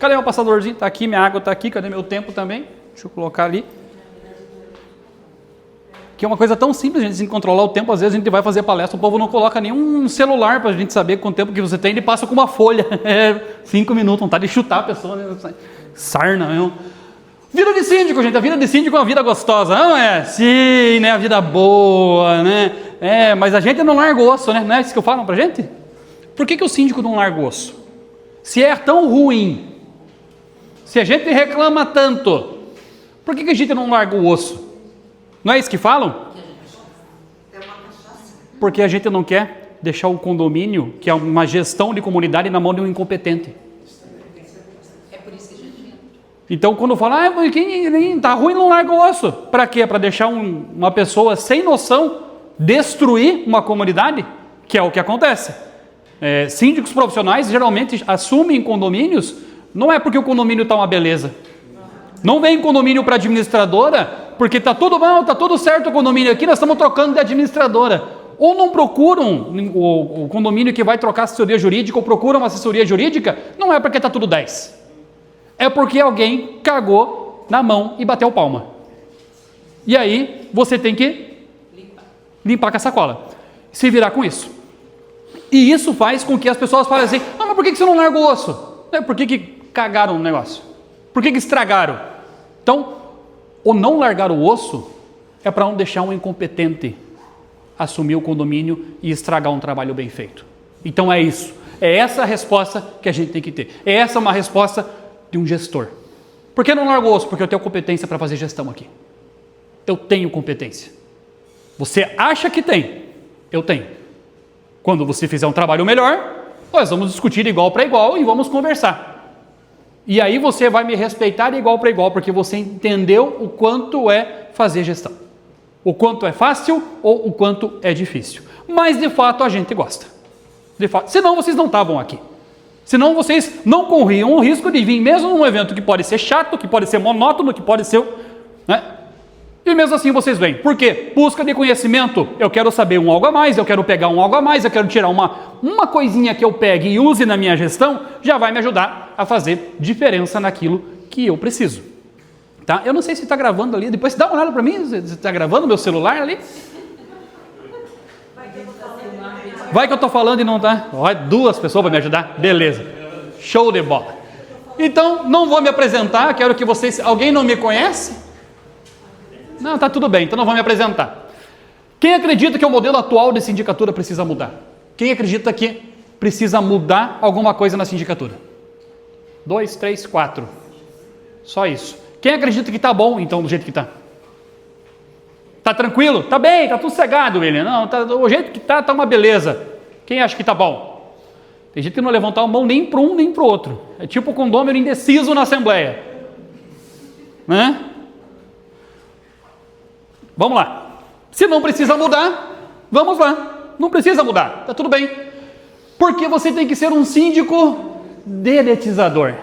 Cadê meu passadorzinho? Tá aqui, minha água tá aqui, cadê meu tempo também? Deixa eu colocar ali. Que é uma coisa tão simples, gente, sem controlar o tempo. Às vezes a gente vai fazer palestra, o povo não coloca nenhum celular pra gente saber quanto tempo que você tem, ele passa com uma folha. 5 minutos, vontade de chutar a pessoa, né? Sarna, meu. Vida de síndico, gente, a vida de síndico é uma vida gostosa, não é? Sim, né? A vida boa, né? Mas a gente não larga o osso, né? Não é isso que eu falo pra gente? Por que o síndico não larga o osso? Se é tão ruim, se a gente reclama tanto, por que a gente não larga o osso? Não é isso que falam? Porque a gente não quer deixar o condomínio, que é uma gestão de comunidade, na mão de um incompetente. É por isso que a gente entra. Então, quando fala, quem tá ruim, não larga o osso. Para quê? Para deixar uma pessoa sem noção destruir uma comunidade, que é o que acontece. Síndicos profissionais geralmente assumem condomínios, não é porque o condomínio está uma beleza. Não vem condomínio para administradora, porque está tudo bom, está tudo certo o condomínio aqui, nós estamos trocando de administradora. Ou não procuram o condomínio que vai trocar assessoria jurídica, ou procuram uma assessoria jurídica, não é porque está tudo 10. É porque alguém cagou na mão e bateu palma. E aí você tem que limpar com a sacola, se virar com isso. E isso faz com que as pessoas falem assim, mas por que você não larga o osso? Por que cagaram o negócio? Por que estragaram? Então, o não largar o osso é para não deixar um incompetente assumir o condomínio e estragar um trabalho bem feito. Então é isso. É essa a resposta que a gente tem que ter. É essa uma resposta de um gestor. Por que não largo o osso? Porque eu tenho competência para fazer gestão aqui. Eu tenho competência. Você acha que tem? Eu tenho. Quando você fizer um trabalho melhor, nós vamos discutir igual para igual e vamos conversar. E aí você vai me respeitar de igual para igual, porque você entendeu o quanto é fazer gestão. O quanto é fácil ou o quanto é difícil. Mas de fato a gente gosta. De fato, senão vocês não estavam aqui. Senão vocês não corriam o risco de vir mesmo num evento que pode ser chato, que pode ser monótono, que pode ser... né? E mesmo assim vocês vêm. Por quê? Busca de conhecimento. Eu quero saber um algo a mais, eu quero pegar um algo a mais, eu quero tirar uma coisinha que eu pegue e use na minha gestão, já vai me ajudar a fazer diferença naquilo que eu preciso. Tá? Eu não sei se está gravando ali, depois dá uma olhada para mim, se está gravando meu celular ali. Vai que eu estou falando e não está. Olha, 2 pessoas para me ajudar. Beleza. Show de bola. Então, não vou me apresentar, quero que vocês... Alguém não me conhece? Não, tá tudo bem, então não vou me apresentar. Quem acredita que o modelo atual de sindicatura precisa mudar? Quem acredita que precisa mudar alguma coisa na sindicatura? 2, 3, 4. Só isso. Quem acredita que tá bom, então, do jeito que tá? Tá tranquilo? Tá bem, tá tudo sossegado, William. Não, o jeito que tá uma beleza. Quem acha que tá bom? Tem gente que não levantar a mão nem para um nem para o outro. É tipo o condômino indeciso na assembleia. Né? Vamos lá. Se não precisa mudar, vamos lá. Não precisa mudar, tá tudo bem. Porque você tem que ser um síndico dedetizador.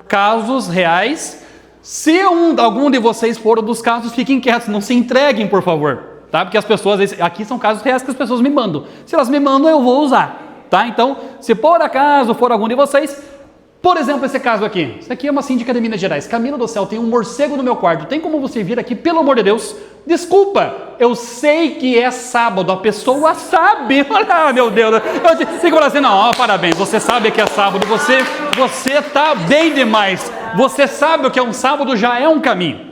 Casos reais. Se algum de vocês for dos casos, fiquem quietos, não se entreguem, por favor. Tá? Porque as pessoas, aqui são casos reais que as pessoas me mandam. Se elas me mandam, eu vou usar. Tá? Então, se por acaso for algum de vocês, por exemplo, esse caso aqui. Isso aqui é uma síndica de Minas Gerais. Camila do céu, tem um morcego no meu quarto. Tem como você vir aqui, pelo amor de Deus? Desculpa, eu sei que é sábado, a pessoa sabe. Ah, meu Deus. Eu tenho que falar assim, não, parabéns, você sabe que é sábado, você tá bem demais. Você sabe o que é um sábado, já é um caminho.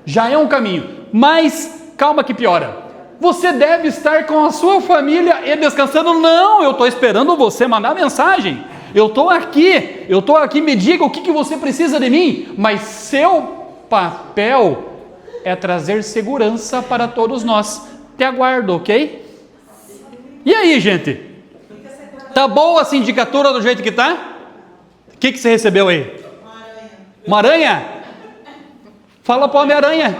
Já é um caminho. Mas, calma que piora. Você deve estar com a sua família e descansando. Não, eu estou esperando você mandar mensagem. Eu estou aqui, me diga o que você precisa de mim. Mas seu papel é trazer segurança para todos nós. Te aguardo, ok? E aí, gente? Tá boa a sindicatura do jeito que tá? O que você recebeu aí? Uma aranha? Fala para o Homem-Aranha.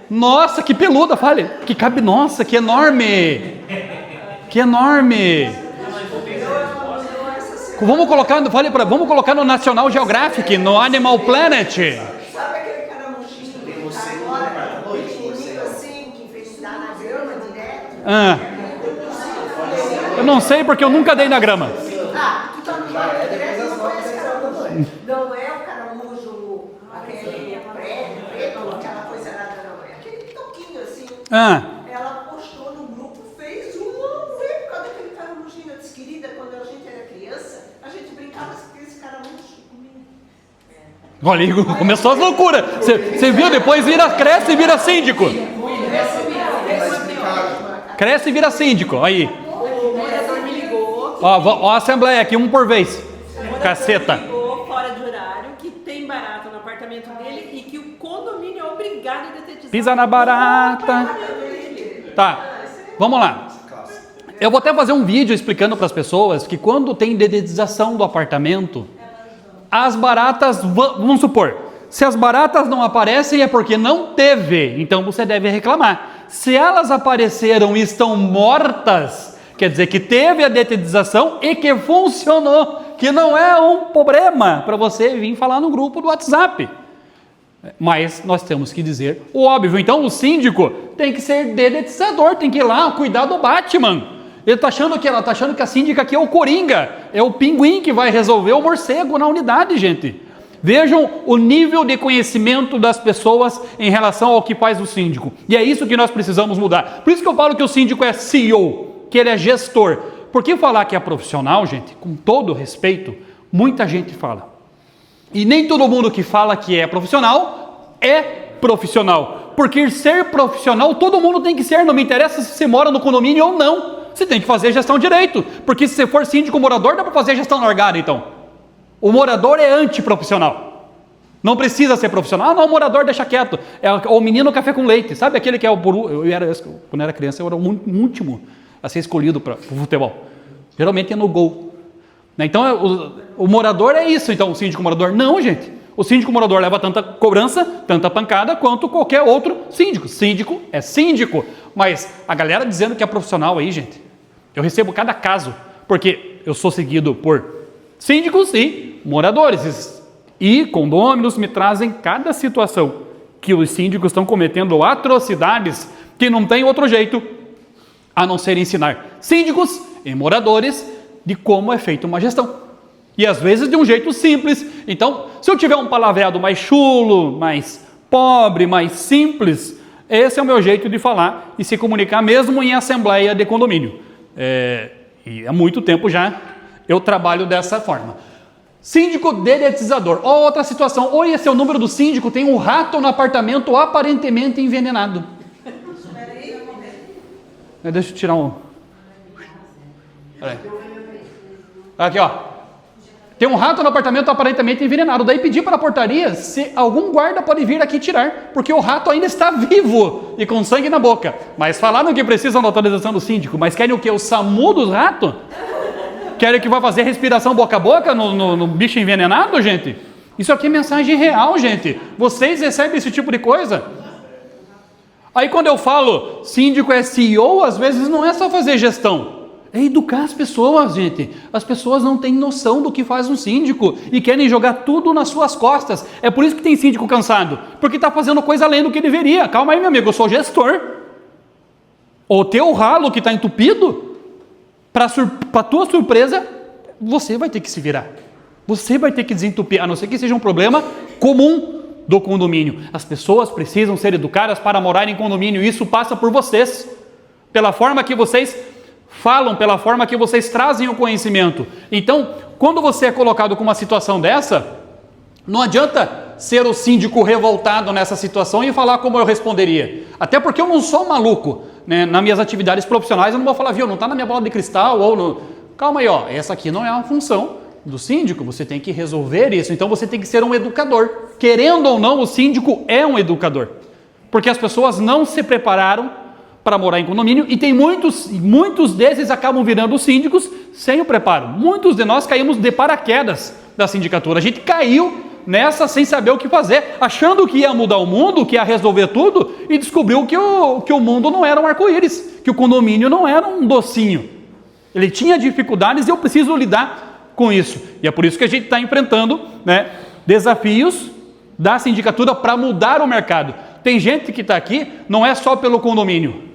Nossa, que peluda, fale. Que cabe, nossa, que enorme. Que enorme. Vamos colocar no National Geographic, no Animal Planet. Sabe aquele caramuchinho que tá agora, pequenininho assim, que fez dar na grama direto? Eu não sei porque eu nunca dei na grama. Ah, tu tá no jardim direto, não conhece Ela postou no grupo, fez uma vez por causa daquele caramuxinho. Eu disse, querida, quando a gente era criança, a gente brincava com esse caramuxo comigo. Olha, Igor, começou as loucuras. Você viu, depois cresce e vira síndico. Cresce e vira síndico, aí. O morador me ligou. Ó a assembleia aqui, um por vez. Caceta. Me ligou fora de horário que tem barata no apartamento dele e que o condomínio é obrigado a detetizar. Pisa na barata. Tá, vamos lá. Eu vou até fazer um vídeo explicando para as pessoas que quando tem dedetização do apartamento, as baratas, vamos supor, se as baratas não aparecem é porque não teve, então você deve reclamar. Se elas apareceram e estão mortas, quer dizer que teve a dedetização e que funcionou, que não é um problema para você vir falar no grupo do WhatsApp. Mas nós temos que dizer o óbvio. Então o síndico tem que ser dedetizador, tem que ir lá cuidar do Batman. Ele está achando que a síndica aqui é o Coringa, é o pinguim que vai resolver o morcego na unidade, gente. Vejam o nível de conhecimento das pessoas em relação ao que faz o síndico. E é isso que nós precisamos mudar. Por isso que eu falo que o síndico é CEO, que ele é gestor. Porque falar que é profissional, gente, com todo respeito, muita gente fala. E nem todo mundo que fala que é profissional. Porque ser profissional, todo mundo tem que ser. Não me interessa se você mora no condomínio ou não. Você tem que fazer gestão direito. Porque se você for síndico morador, dá para fazer gestão largada, então. O morador é antiprofissional. Não precisa ser profissional. Não, o morador deixa quieto. É o menino café com leite. Sabe aquele que é quando eu era criança, eu era o último a ser escolhido para o futebol. Geralmente é no gol. Então, o morador é isso. Então, o síndico morador, não, gente. O síndico morador leva tanta cobrança, tanta pancada, quanto qualquer outro síndico. Síndico é síndico. Mas a galera dizendo que é profissional aí, gente, eu recebo cada caso, porque eu sou seguido por síndicos e moradores. E condôminos me trazem cada situação que os síndicos estão cometendo atrocidades que não tem outro jeito a não ser ensinar síndicos e moradores de como é feita uma gestão. E às vezes de um jeito simples. Então, se eu tiver um palavreado mais chulo, mais pobre, mais simples, esse é o meu jeito de falar e se comunicar mesmo em assembleia de condomínio. E há muito tempo já eu trabalho dessa forma. Síndico dedetizador. Outra situação. Oi, esse é o número do síndico. Tem um rato no apartamento aparentemente envenenado. Deixa eu tirar um. Peraí. Aqui, ó. Tem um rato no apartamento aparentemente envenenado. Daí pedi para a portaria se algum guarda pode vir aqui tirar, porque o rato ainda está vivo e com sangue na boca. Mas falaram que precisam da autorização do síndico. Mas querem o quê? O SAMU dos ratos? Querem que vai fazer respiração boca a boca no bicho envenenado, gente? Isso aqui é mensagem real, gente. Vocês recebem esse tipo de coisa? Aí quando eu falo síndico é CEO, às vezes não é só fazer gestão. É educar as pessoas, gente. As pessoas não têm noção do que faz um síndico e querem jogar tudo nas suas costas. É por isso que tem síndico cansado. Porque está fazendo coisa além do que deveria. Calma aí, meu amigo, eu sou gestor. O teu ralo que está entupido, para tua surpresa, você vai ter que se virar. Você vai ter que desentupir, a não ser que seja um problema comum do condomínio. As pessoas precisam ser educadas para morar em condomínio. Isso passa por vocês. Pela forma que vocês falam, pela forma que vocês trazem o conhecimento. Então, quando você é colocado com uma situação dessa, não adianta ser o síndico revoltado nessa situação e falar como eu responderia. Até porque eu não sou maluco, né? Nas minhas atividades profissionais eu não vou falar, viu, não está na minha bola de cristal ou no... Calma aí, ó, essa aqui não é uma função do síndico, você tem que resolver isso. Então você tem que ser um educador. Querendo ou não, o síndico é um educador. Porque as pessoas não se prepararam para morar em condomínio e tem muitos desses acabam virando síndicos sem o preparo. Muitos de nós caímos de paraquedas da sindicatura. A gente caiu nessa sem saber o que fazer, achando que ia mudar o mundo, que ia resolver tudo, e descobriu que o mundo não era um arco-íris, que o condomínio não era um docinho. Ele tinha dificuldades e eu preciso lidar com isso. E é por isso que a gente está enfrentando, né, desafios da sindicatura para mudar o mercado. Tem gente que está aqui, não é só pelo condomínio,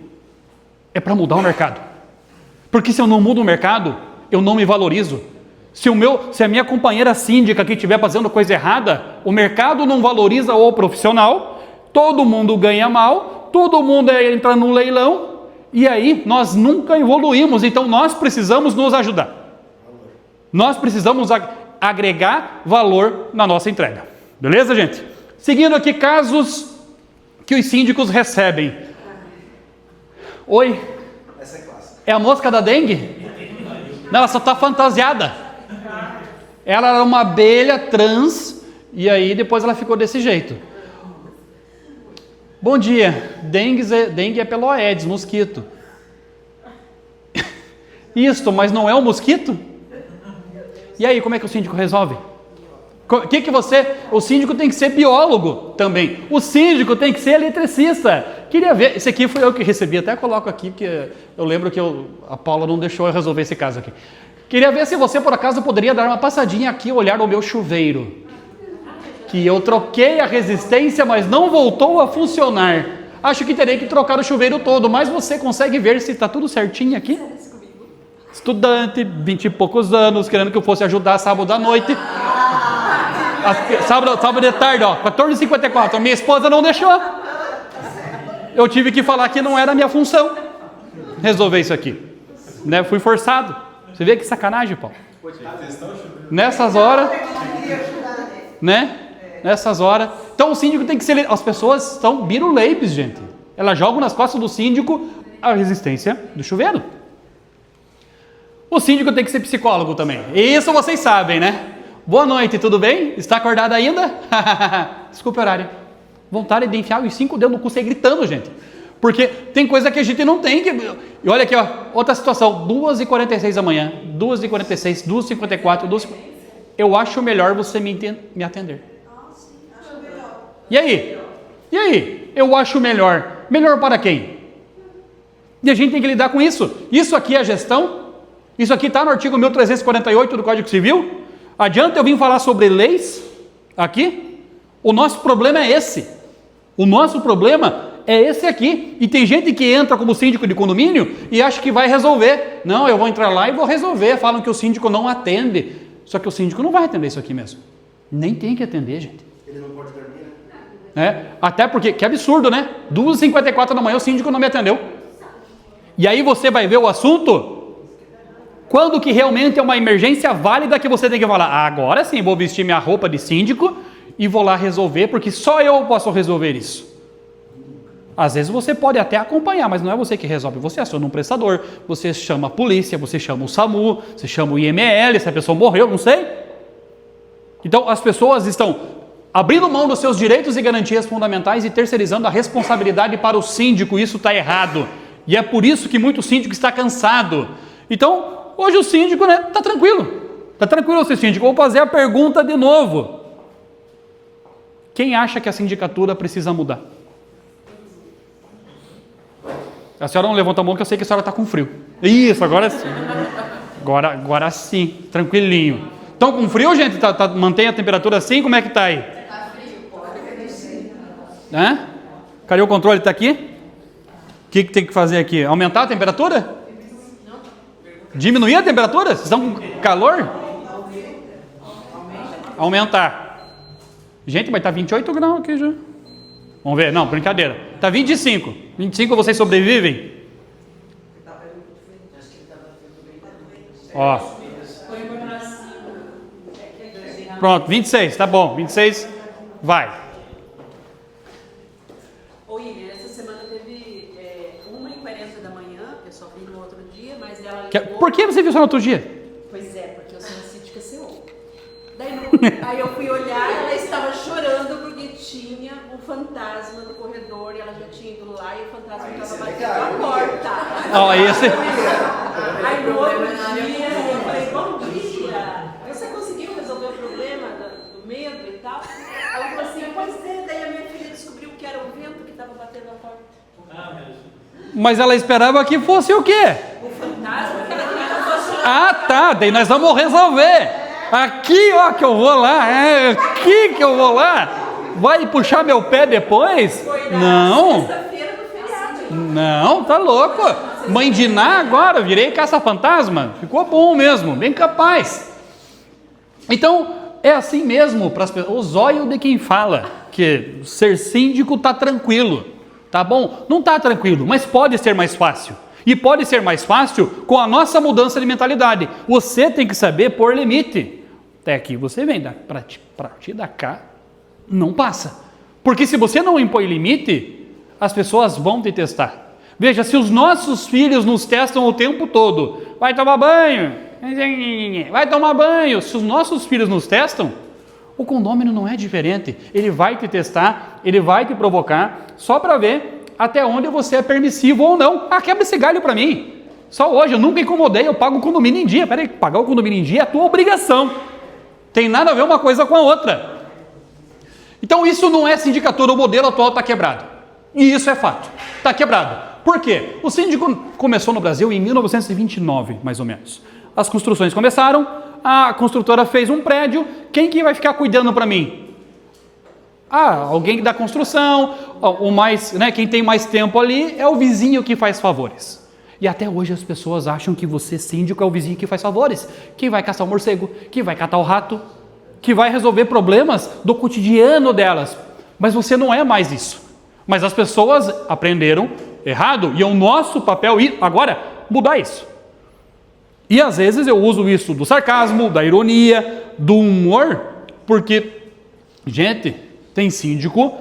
é para mudar o mercado. Porque se eu não mudo o mercado, eu não me valorizo. Se a minha companheira síndica aqui estiver fazendo coisa errada, o mercado não valoriza o profissional, todo mundo ganha mal, todo mundo entra no leilão, e aí nós nunca evoluímos. Então nós precisamos nos ajudar. Nós precisamos agregar valor na nossa entrega. Beleza, gente? Seguindo aqui, casos que os síndicos recebem. Oi? Essa é clássica. É a mosca da dengue? Não, ela só está fantasiada. Ela era uma abelha trans, e aí depois ela ficou desse jeito. Bom dia. Dengue é pelo Aedes, mosquito. Isto, mas não é um mosquito? E aí, como é que o síndico resolve? O síndico tem que ser biólogo também. O síndico tem que ser eletricista. Queria ver, esse aqui foi eu que recebi, até coloco aqui, porque eu lembro que a Paula não deixou eu resolver esse caso aqui. Queria ver se você, por acaso, poderia dar uma passadinha aqui e olhar o meu chuveiro. Que eu troquei a resistência, mas não voltou a funcionar. Acho que terei que trocar o chuveiro todo, mas você consegue ver se está tudo certinho aqui? Estudante, 20 e poucos anos, querendo que eu fosse ajudar sábado à noite. Sábado de tarde, ó, 14h54. Minha esposa não deixou. Eu tive que falar que não era a minha função resolver isso aqui. Né? Fui forçado. Você vê que sacanagem, Paulo? Nessas horas, né? Nessas horas. Então o síndico tem que ser. As pessoas estão biruleipes, gente. Elas jogam nas costas do síndico a resistência do chuveiro. O síndico tem que ser psicólogo também. Isso vocês sabem, né? Boa noite, tudo bem? Está acordado ainda? Desculpe o horário. Vontade de enfiar os 5 dedos no cu, sair gritando, gente. Porque tem coisa que a gente não tem. E olha aqui, ó, outra situação. 2h46 da manhã, 2h46, 2h54, 2h... Eu acho melhor você me atender. E aí? E aí? Eu acho melhor. Melhor para quem? E a gente tem que lidar com isso. Isso aqui é gestão? Isso aqui está no artigo 1348 do Código Civil? Adianta eu vir falar sobre leis aqui? O nosso problema é esse. O nosso problema é esse aqui. E tem gente que entra como síndico de condomínio e acha que vai resolver. Não, eu vou entrar lá e vou resolver. Falam que o síndico não atende. Só que o síndico não vai atender isso aqui mesmo. Nem tem que atender, gente. Ele não pode dormir, né? Até porque, que absurdo, né? 2h54 da manhã o síndico não me atendeu. E aí você vai ver o assunto... Quando que realmente é uma emergência válida que você tem que falar, agora sim, vou vestir minha roupa de síndico e vou lá resolver, porque só eu posso resolver isso. Às vezes você pode até acompanhar, mas não é você que resolve. Você aciona um prestador, você chama a polícia, você chama o SAMU, você chama o IML, se a pessoa morreu, não sei. Então as pessoas estão abrindo mão dos seus direitos e garantias fundamentais e terceirizando a responsabilidade para o síndico. Isso está errado. E é por isso que muito síndico está cansado. Então... Hoje o síndico, né, tá tranquilo. Tá tranquilo ser síndico. Vou fazer a pergunta de novo. Quem acha que a sindicatura precisa mudar? A senhora não levanta a mão que eu sei que a senhora está com frio. Isso, agora sim. Agora sim, tranquilinho. Estão com frio, gente? Mantém a temperatura assim? Como é que tá aí? Tá frio, pode. Cadê o controle? Tá aqui? O que tem que fazer aqui? Aumentar a temperatura? Diminuir a temperatura? Vocês estão com calor? Aumentar. Gente, mas está 28 graus aqui já. Vamos ver. Não, brincadeira. Está 25. 25 vocês sobrevivem? Ó. Pronto, 26. Tá bom. 26. Vai. Ô, William, essa semana teve 1h40 da manhã. Eu só vi no outro dia, mas ela ligou... Por que você viu só no outro dia? Pois é, porque eu sou uma síndica CEO. Aí eu fui olhar, ela estava chorando porque tinha um fantasma no corredor e ela já tinha ido lá e o fantasma estava batendo na porta. Ó, esse... Aí no outro dia eu falei, bom dia, você conseguiu resolver o problema do medo e tal? Ela falou assim, pois é, daí a minha filha descobriu que era o vento que estava batendo na porta. Mas ela esperava que fosse o quê? O fantasma que ela queria que fosse... Ah, tá, daí nós vamos resolver. Aqui, ó, que eu vou lá. É aqui que eu vou lá. Vai puxar meu pé depois? Não. Sexta-feira do feriado. Não, tá louco. Mãe de Ná agora, virei caça-fantasma. Ficou bom mesmo, bem capaz. Então, é assim mesmo para as pessoas. O zóio de quem fala que ser síndico tá tranquilo. Tá bom? Não está tranquilo, mas pode ser mais fácil. E pode ser mais fácil com a nossa mudança de mentalidade. Você tem que saber pôr limite. Até aqui você vem, para partir da cá, não passa. Porque se você não impõe limite, as pessoas vão te testar. Veja, se os nossos filhos nos testam o tempo todo, vai tomar banho, vai tomar banho. Se os nossos filhos nos testam, o condômino não é diferente. Ele vai te testar, ele vai te provocar, só para ver até onde você é permissivo ou não. Quebra esse galho para mim. Só hoje, eu nunca incomodei, eu pago o condomínio em dia. Peraí, pagar o condomínio em dia é a tua obrigação. Tem nada a ver uma coisa com a outra. Então isso não é sindicatura, o modelo atual está quebrado. E isso é fato, está quebrado. Por quê? O síndico começou no Brasil em 1929, mais ou menos. As construções começaram, a construtora fez um prédio, quem que vai ficar cuidando para mim? Alguém da construção, quem tem mais tempo ali é o vizinho que faz favores. E até hoje as pessoas acham que você, síndico, é o vizinho que faz favores, que vai caçar o morcego, que vai catar o rato, que vai resolver problemas do cotidiano delas. Mas você não é mais isso. Mas as pessoas aprenderam errado e é o nosso papel agora mudar isso. E às vezes eu uso isso do sarcasmo, da ironia, do humor, porque, gente, tem síndico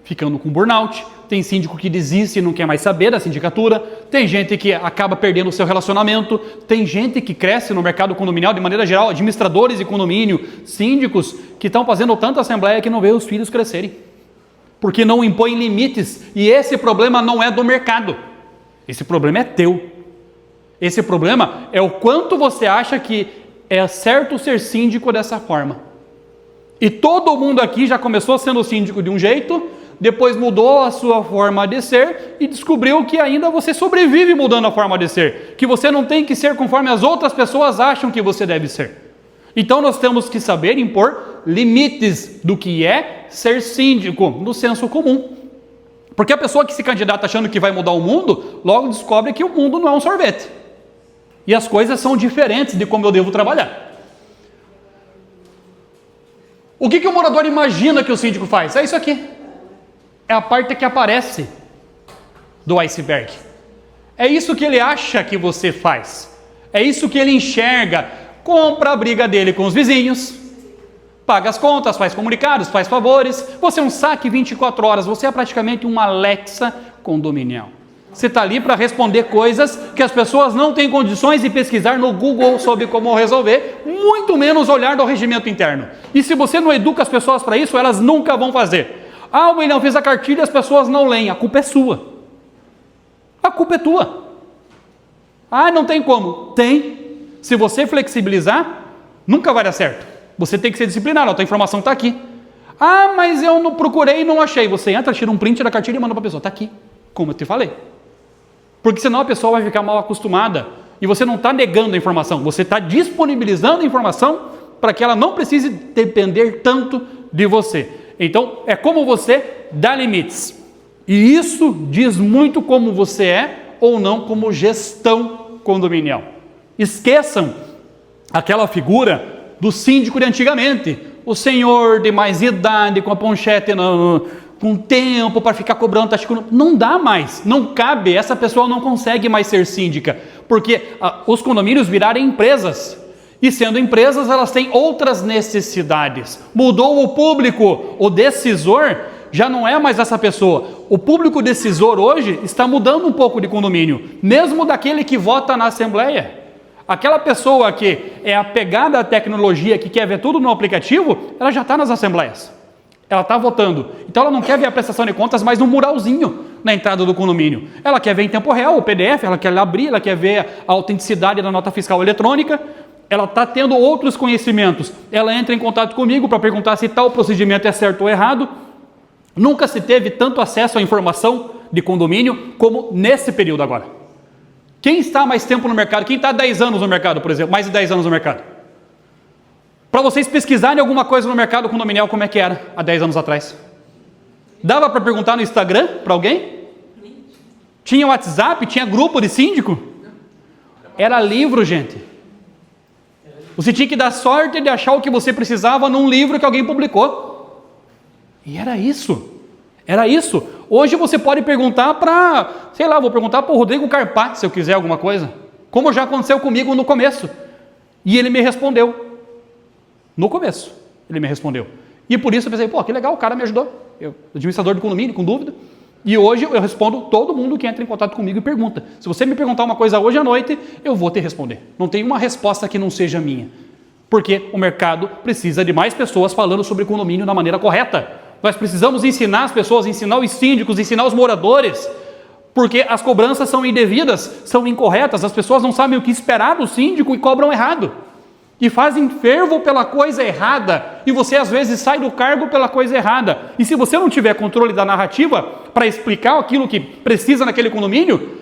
ficando com burnout, tem síndico que desiste e não quer mais saber da sindicatura, tem gente que acaba perdendo o seu relacionamento, tem gente que cresce no mercado condominial de maneira geral, administradores de condomínio, síndicos que estão fazendo tanta assembleia que não vê os filhos crescerem, porque não impõem limites, e esse problema não é do mercado, esse problema é teu. Esse problema é o quanto você acha que é certo ser síndico dessa forma. E todo mundo aqui já começou sendo síndico de um jeito, depois mudou a sua forma de ser e descobriu que ainda você sobrevive mudando a forma de ser, que você não tem que ser conforme as outras pessoas acham que você deve ser. Então nós temos que saber impor limites do que é ser síndico no senso comum. Porque a pessoa que se candidata achando que vai mudar o mundo, logo descobre que o mundo não é um sorvete. E as coisas são diferentes de como eu devo trabalhar. O que o morador imagina que o síndico faz? É isso aqui. É a parte que aparece do iceberg. É isso que ele acha que você faz. É isso que ele enxerga. Compra a briga dele com os vizinhos, paga as contas, faz comunicados, faz favores. Você é um saque 24 horas. Você é praticamente uma Alexa condominial. Você está ali para responder coisas que as pessoas não têm condições de pesquisar no Google sobre como resolver, muito menos olhar do regimento interno. E se você não educa as pessoas para isso, elas nunca vão fazer. O William fez a cartilha e as pessoas não leem. A culpa é sua. A culpa é tua. Não tem como. Tem. Se você flexibilizar, nunca vai dar certo. Você tem que ser disciplinado. A tua informação está aqui. Mas eu não procurei e não achei. Você entra, tira um print da cartilha e manda para a pessoa. Está aqui. Como eu te falei. Porque senão a pessoa vai ficar mal acostumada. E você não está negando a informação. Você está disponibilizando a informação para que ela não precise depender tanto de você. Então, é como você dá limites. E isso diz muito como você é ou não como gestão condominial. Esqueçam aquela figura do síndico de antigamente. O senhor de mais idade, com a ponchete com tempo para ficar cobrando taxa. Não dá mais, não cabe, essa pessoa não consegue mais ser síndica. Porque os condomínios viraram empresas. E sendo empresas, elas têm outras necessidades. Mudou o público, o decisor já não é mais essa pessoa. O público decisor hoje está mudando um pouco de condomínio, mesmo daquele que vota na assembleia. Aquela pessoa que é apegada à tecnologia, que quer ver tudo no aplicativo, ela já está nas assembleias. Ela está votando. Então ela não quer ver a prestação de contas, mas no muralzinho na entrada do condomínio. Ela quer ver em tempo real o PDF, ela quer abrir, ela quer ver a autenticidade da nota fiscal eletrônica. Ela está tendo outros conhecimentos. Ela entra em contato comigo para perguntar se tal procedimento é certo ou errado. Nunca se teve tanto acesso à informação de condomínio como nesse período agora. Quem está há mais tempo no mercado? Quem está há 10 anos no mercado, por exemplo? Mais de 10 anos no mercado? Para vocês pesquisarem alguma coisa no mercado condominial, como é que era há 10 anos atrás? Dava para perguntar no Instagram para alguém? Tinha WhatsApp? Tinha grupo de síndico? Era livro, gente. Você tinha que dar sorte de achar o que você precisava num livro que alguém publicou. E era isso. Era isso. Hoje você pode perguntar para, sei lá, vou perguntar para o Rodrigo Carpá, se eu quiser alguma coisa, como já aconteceu comigo no começo. E ele me respondeu. No começo, ele me respondeu. E por isso eu pensei, pô, que legal, o cara me ajudou. Eu, administrador de condomínio, com dúvida. E hoje eu respondo todo mundo que entra em contato comigo e pergunta. Se você me perguntar uma coisa hoje à noite, eu vou te responder. Não tem uma resposta que não seja minha. Porque o mercado precisa de mais pessoas falando sobre condomínio da maneira correta. Nós precisamos ensinar as pessoas, ensinar os síndicos, ensinar os moradores. Porque as cobranças são indevidas, são incorretas. As pessoas não sabem o que esperar do síndico e cobram errado. E fazem fervo pela coisa errada, e você às vezes sai do cargo pela coisa errada. E se você não tiver controle da narrativa para explicar aquilo que precisa naquele condomínio,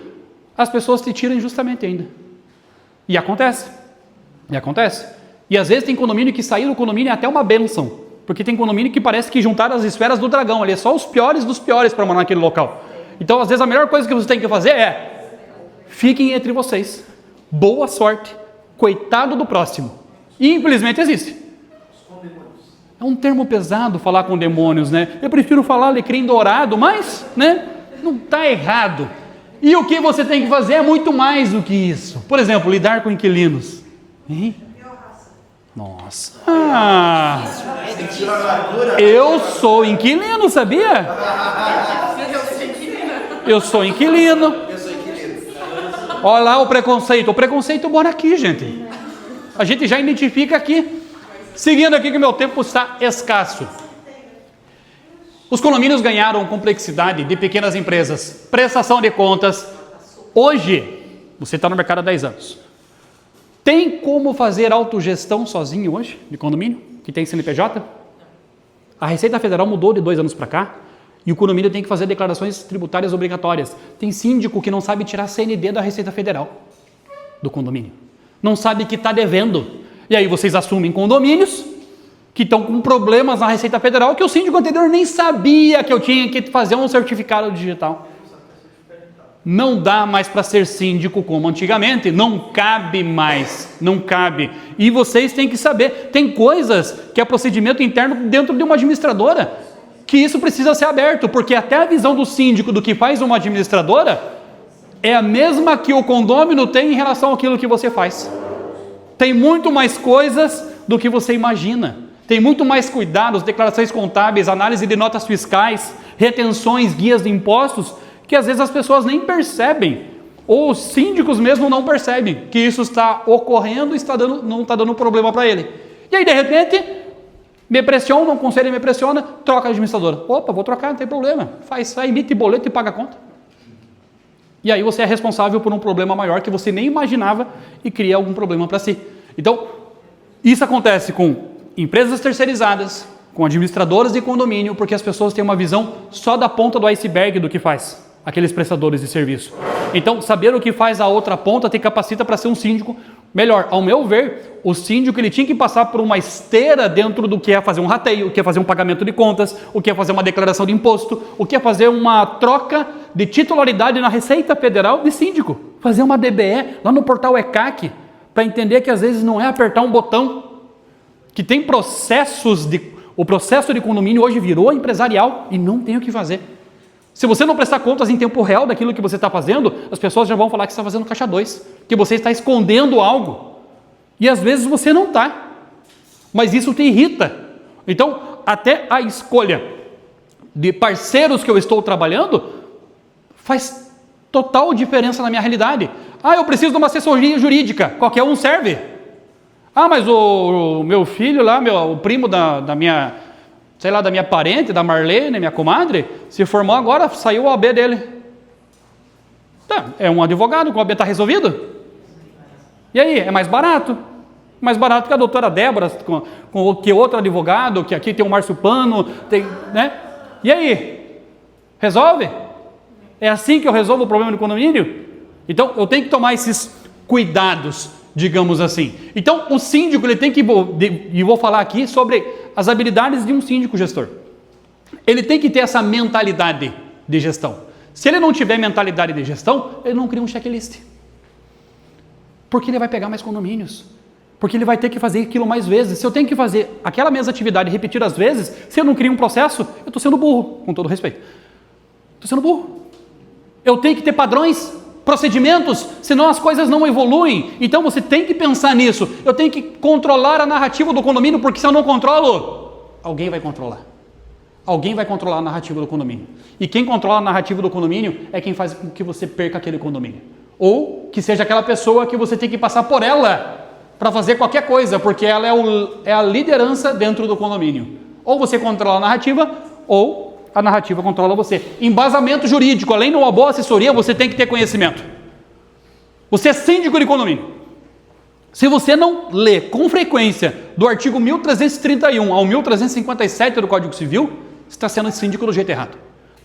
as pessoas te tiram injustamente ainda. E acontece. E às vezes tem condomínio que sair do condomínio é até uma bênção, porque tem condomínio que parece que juntaram as esferas do dragão, ali é só os piores dos piores para morar naquele local. Então às vezes a melhor coisa que você tem que fazer é: fiquem entre vocês, boa sorte, coitado do próximo. E infelizmente existe. É um termo pesado falar com demônios, né? Eu prefiro falar alecrim dourado, mas, né? Não está errado. E o que você tem que fazer é muito mais do que isso. Por exemplo, lidar com inquilinos. Hein? Nossa. Eu sou inquilino, sabia? Eu sou inquilino. Olha lá o preconceito. O preconceito mora aqui, gente. A gente já identifica aqui. Seguindo aqui que o meu tempo está escasso. Os condomínios ganharam complexidade de pequenas empresas, prestação de contas. Hoje, você está no mercado há 10 anos. Tem como fazer autogestão sozinho hoje, de condomínio, que tem CNPJ? A Receita Federal mudou de 2 anos para cá, e o condomínio tem que fazer declarações tributárias obrigatórias. Tem síndico que não sabe tirar CND da Receita Federal, do condomínio. Não sabe que está devendo. E aí vocês assumem condomínios que estão com problemas na Receita Federal que o síndico anterior nem sabia que eu tinha que fazer um certificado digital. Não dá mais para ser síndico como antigamente, não cabe mais, não cabe. E vocês têm que saber, tem coisas que é procedimento interno dentro de uma administradora, que isso precisa ser aberto, porque até a visão do síndico do que faz uma administradora é a mesma que o condômino tem em relação àquilo que você faz. Tem muito mais coisas do que você imagina. Tem muito mais cuidados, declarações contábeis, análise de notas fiscais, retenções, guias de impostos, que às vezes as pessoas nem percebem, ou os síndicos mesmo não percebem que isso está ocorrendo e não está dando problema para ele. E aí, de repente, me pressiona, o conselho me pressiona, troca a administradora. Opa, vou trocar, não tem problema. Faz, emite boleto e paga a conta. E aí você é responsável por um problema maior que você nem imaginava e cria algum problema para si. Então, isso acontece com empresas terceirizadas, com administradoras de condomínio, porque as pessoas têm uma visão só da ponta do iceberg do que faz aqueles prestadores de serviço. Então, saber o que faz a outra ponta te capacita para ser um síndico melhor. Ao meu ver, o síndico ele tinha que passar por uma esteira dentro do que é fazer um rateio, o que é fazer um pagamento de contas, o que é fazer uma declaração de imposto, o que é fazer uma troca de titularidade na Receita Federal de síndico. Fazer uma DBE lá no portal ECAC, para entender que às vezes não é apertar um botão, que tem processos de... O processo de condomínio hoje virou empresarial e não tem o que fazer. Se você não prestar contas em tempo real daquilo que você está fazendo, as pessoas já vão falar que você está fazendo caixa 2, que você está escondendo algo. E às vezes você não está. Mas isso te irrita. Então, até a escolha de parceiros que eu estou trabalhando faz total diferença na minha realidade. Ah, eu preciso de uma assessoria jurídica. Qualquer um serve. Ah, mas o meu filho lá, o primo da minha, sei lá, da minha parente, da Marlene, minha comadre, se formou agora, saiu o OAB dele. Tá, é um advogado, o OAB está resolvido? E aí, é mais barato? Mais barato que a doutora Débora, que outro advogado, que aqui tem o Márcio Pano, tem, né? E aí? Resolve? É assim que eu resolvo o problema do condomínio? Então, eu tenho que tomar esses cuidados, digamos assim. Então, o síndico, ele tem que, e vou falar aqui sobre as habilidades de um síndico gestor. Ele tem que ter essa mentalidade de gestão. Se ele não tiver mentalidade de gestão, ele não cria um checklist. Porque ele vai pegar mais condomínios. Porque ele vai ter que fazer aquilo mais vezes. Se eu tenho que fazer aquela mesma atividade repetir às vezes, se eu não crio um processo, eu estou sendo burro, com todo respeito. Estou sendo burro. Eu tenho que ter padrões, procedimentos, senão as coisas não evoluem. Então você tem que pensar nisso. Eu tenho que controlar a narrativa do condomínio, porque se eu não controlo, alguém vai controlar. Alguém vai controlar a narrativa do condomínio. E quem controla a narrativa do condomínio é quem faz com que você perca aquele condomínio. Ou que seja aquela pessoa que você tem que passar por ela para fazer qualquer coisa, porque ela é a liderança dentro do condomínio. Ou você controla a narrativa, ou a narrativa controla você. Embasamento jurídico, além de uma boa assessoria, você tem que ter conhecimento. Você é síndico de condomínio. Se você não lê com frequência do artigo 1331 ao 1357 do Código Civil, você está sendo síndico do jeito errado.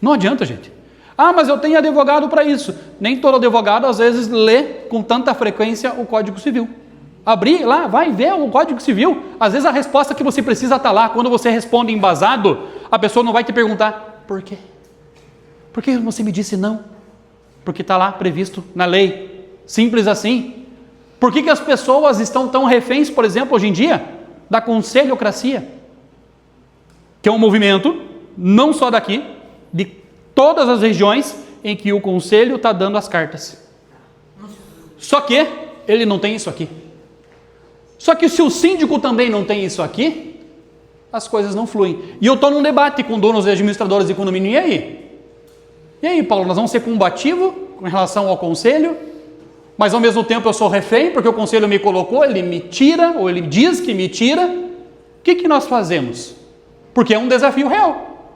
Não adianta, gente. Ah, mas eu tenho advogado para isso. Nem todo advogado, às vezes, lê com tanta frequência o Código Civil. Abrir lá, vai ver o Código Civil. Às vezes a resposta que você precisa está lá. Quando você responde embasado, a pessoa não vai te perguntar, por quê? Por que você me disse não? Porque está lá previsto na lei. Simples assim. Por que as pessoas estão tão reféns, por exemplo, hoje em dia, da conselhocracia? Que é um movimento, não só daqui, de todas as regiões em que o conselho está dando as cartas. Só que ele não tem isso aqui. Só que se o síndico também não tem isso aqui, as coisas não fluem. E eu estou num debate com donos e administradores de condomínio. E aí? E aí, Paulo, nós vamos ser combativos com relação ao conselho, mas ao mesmo tempo eu sou refém, porque o conselho me colocou, ele me tira, ou ele diz que me tira. O que nós fazemos? Porque é um desafio real.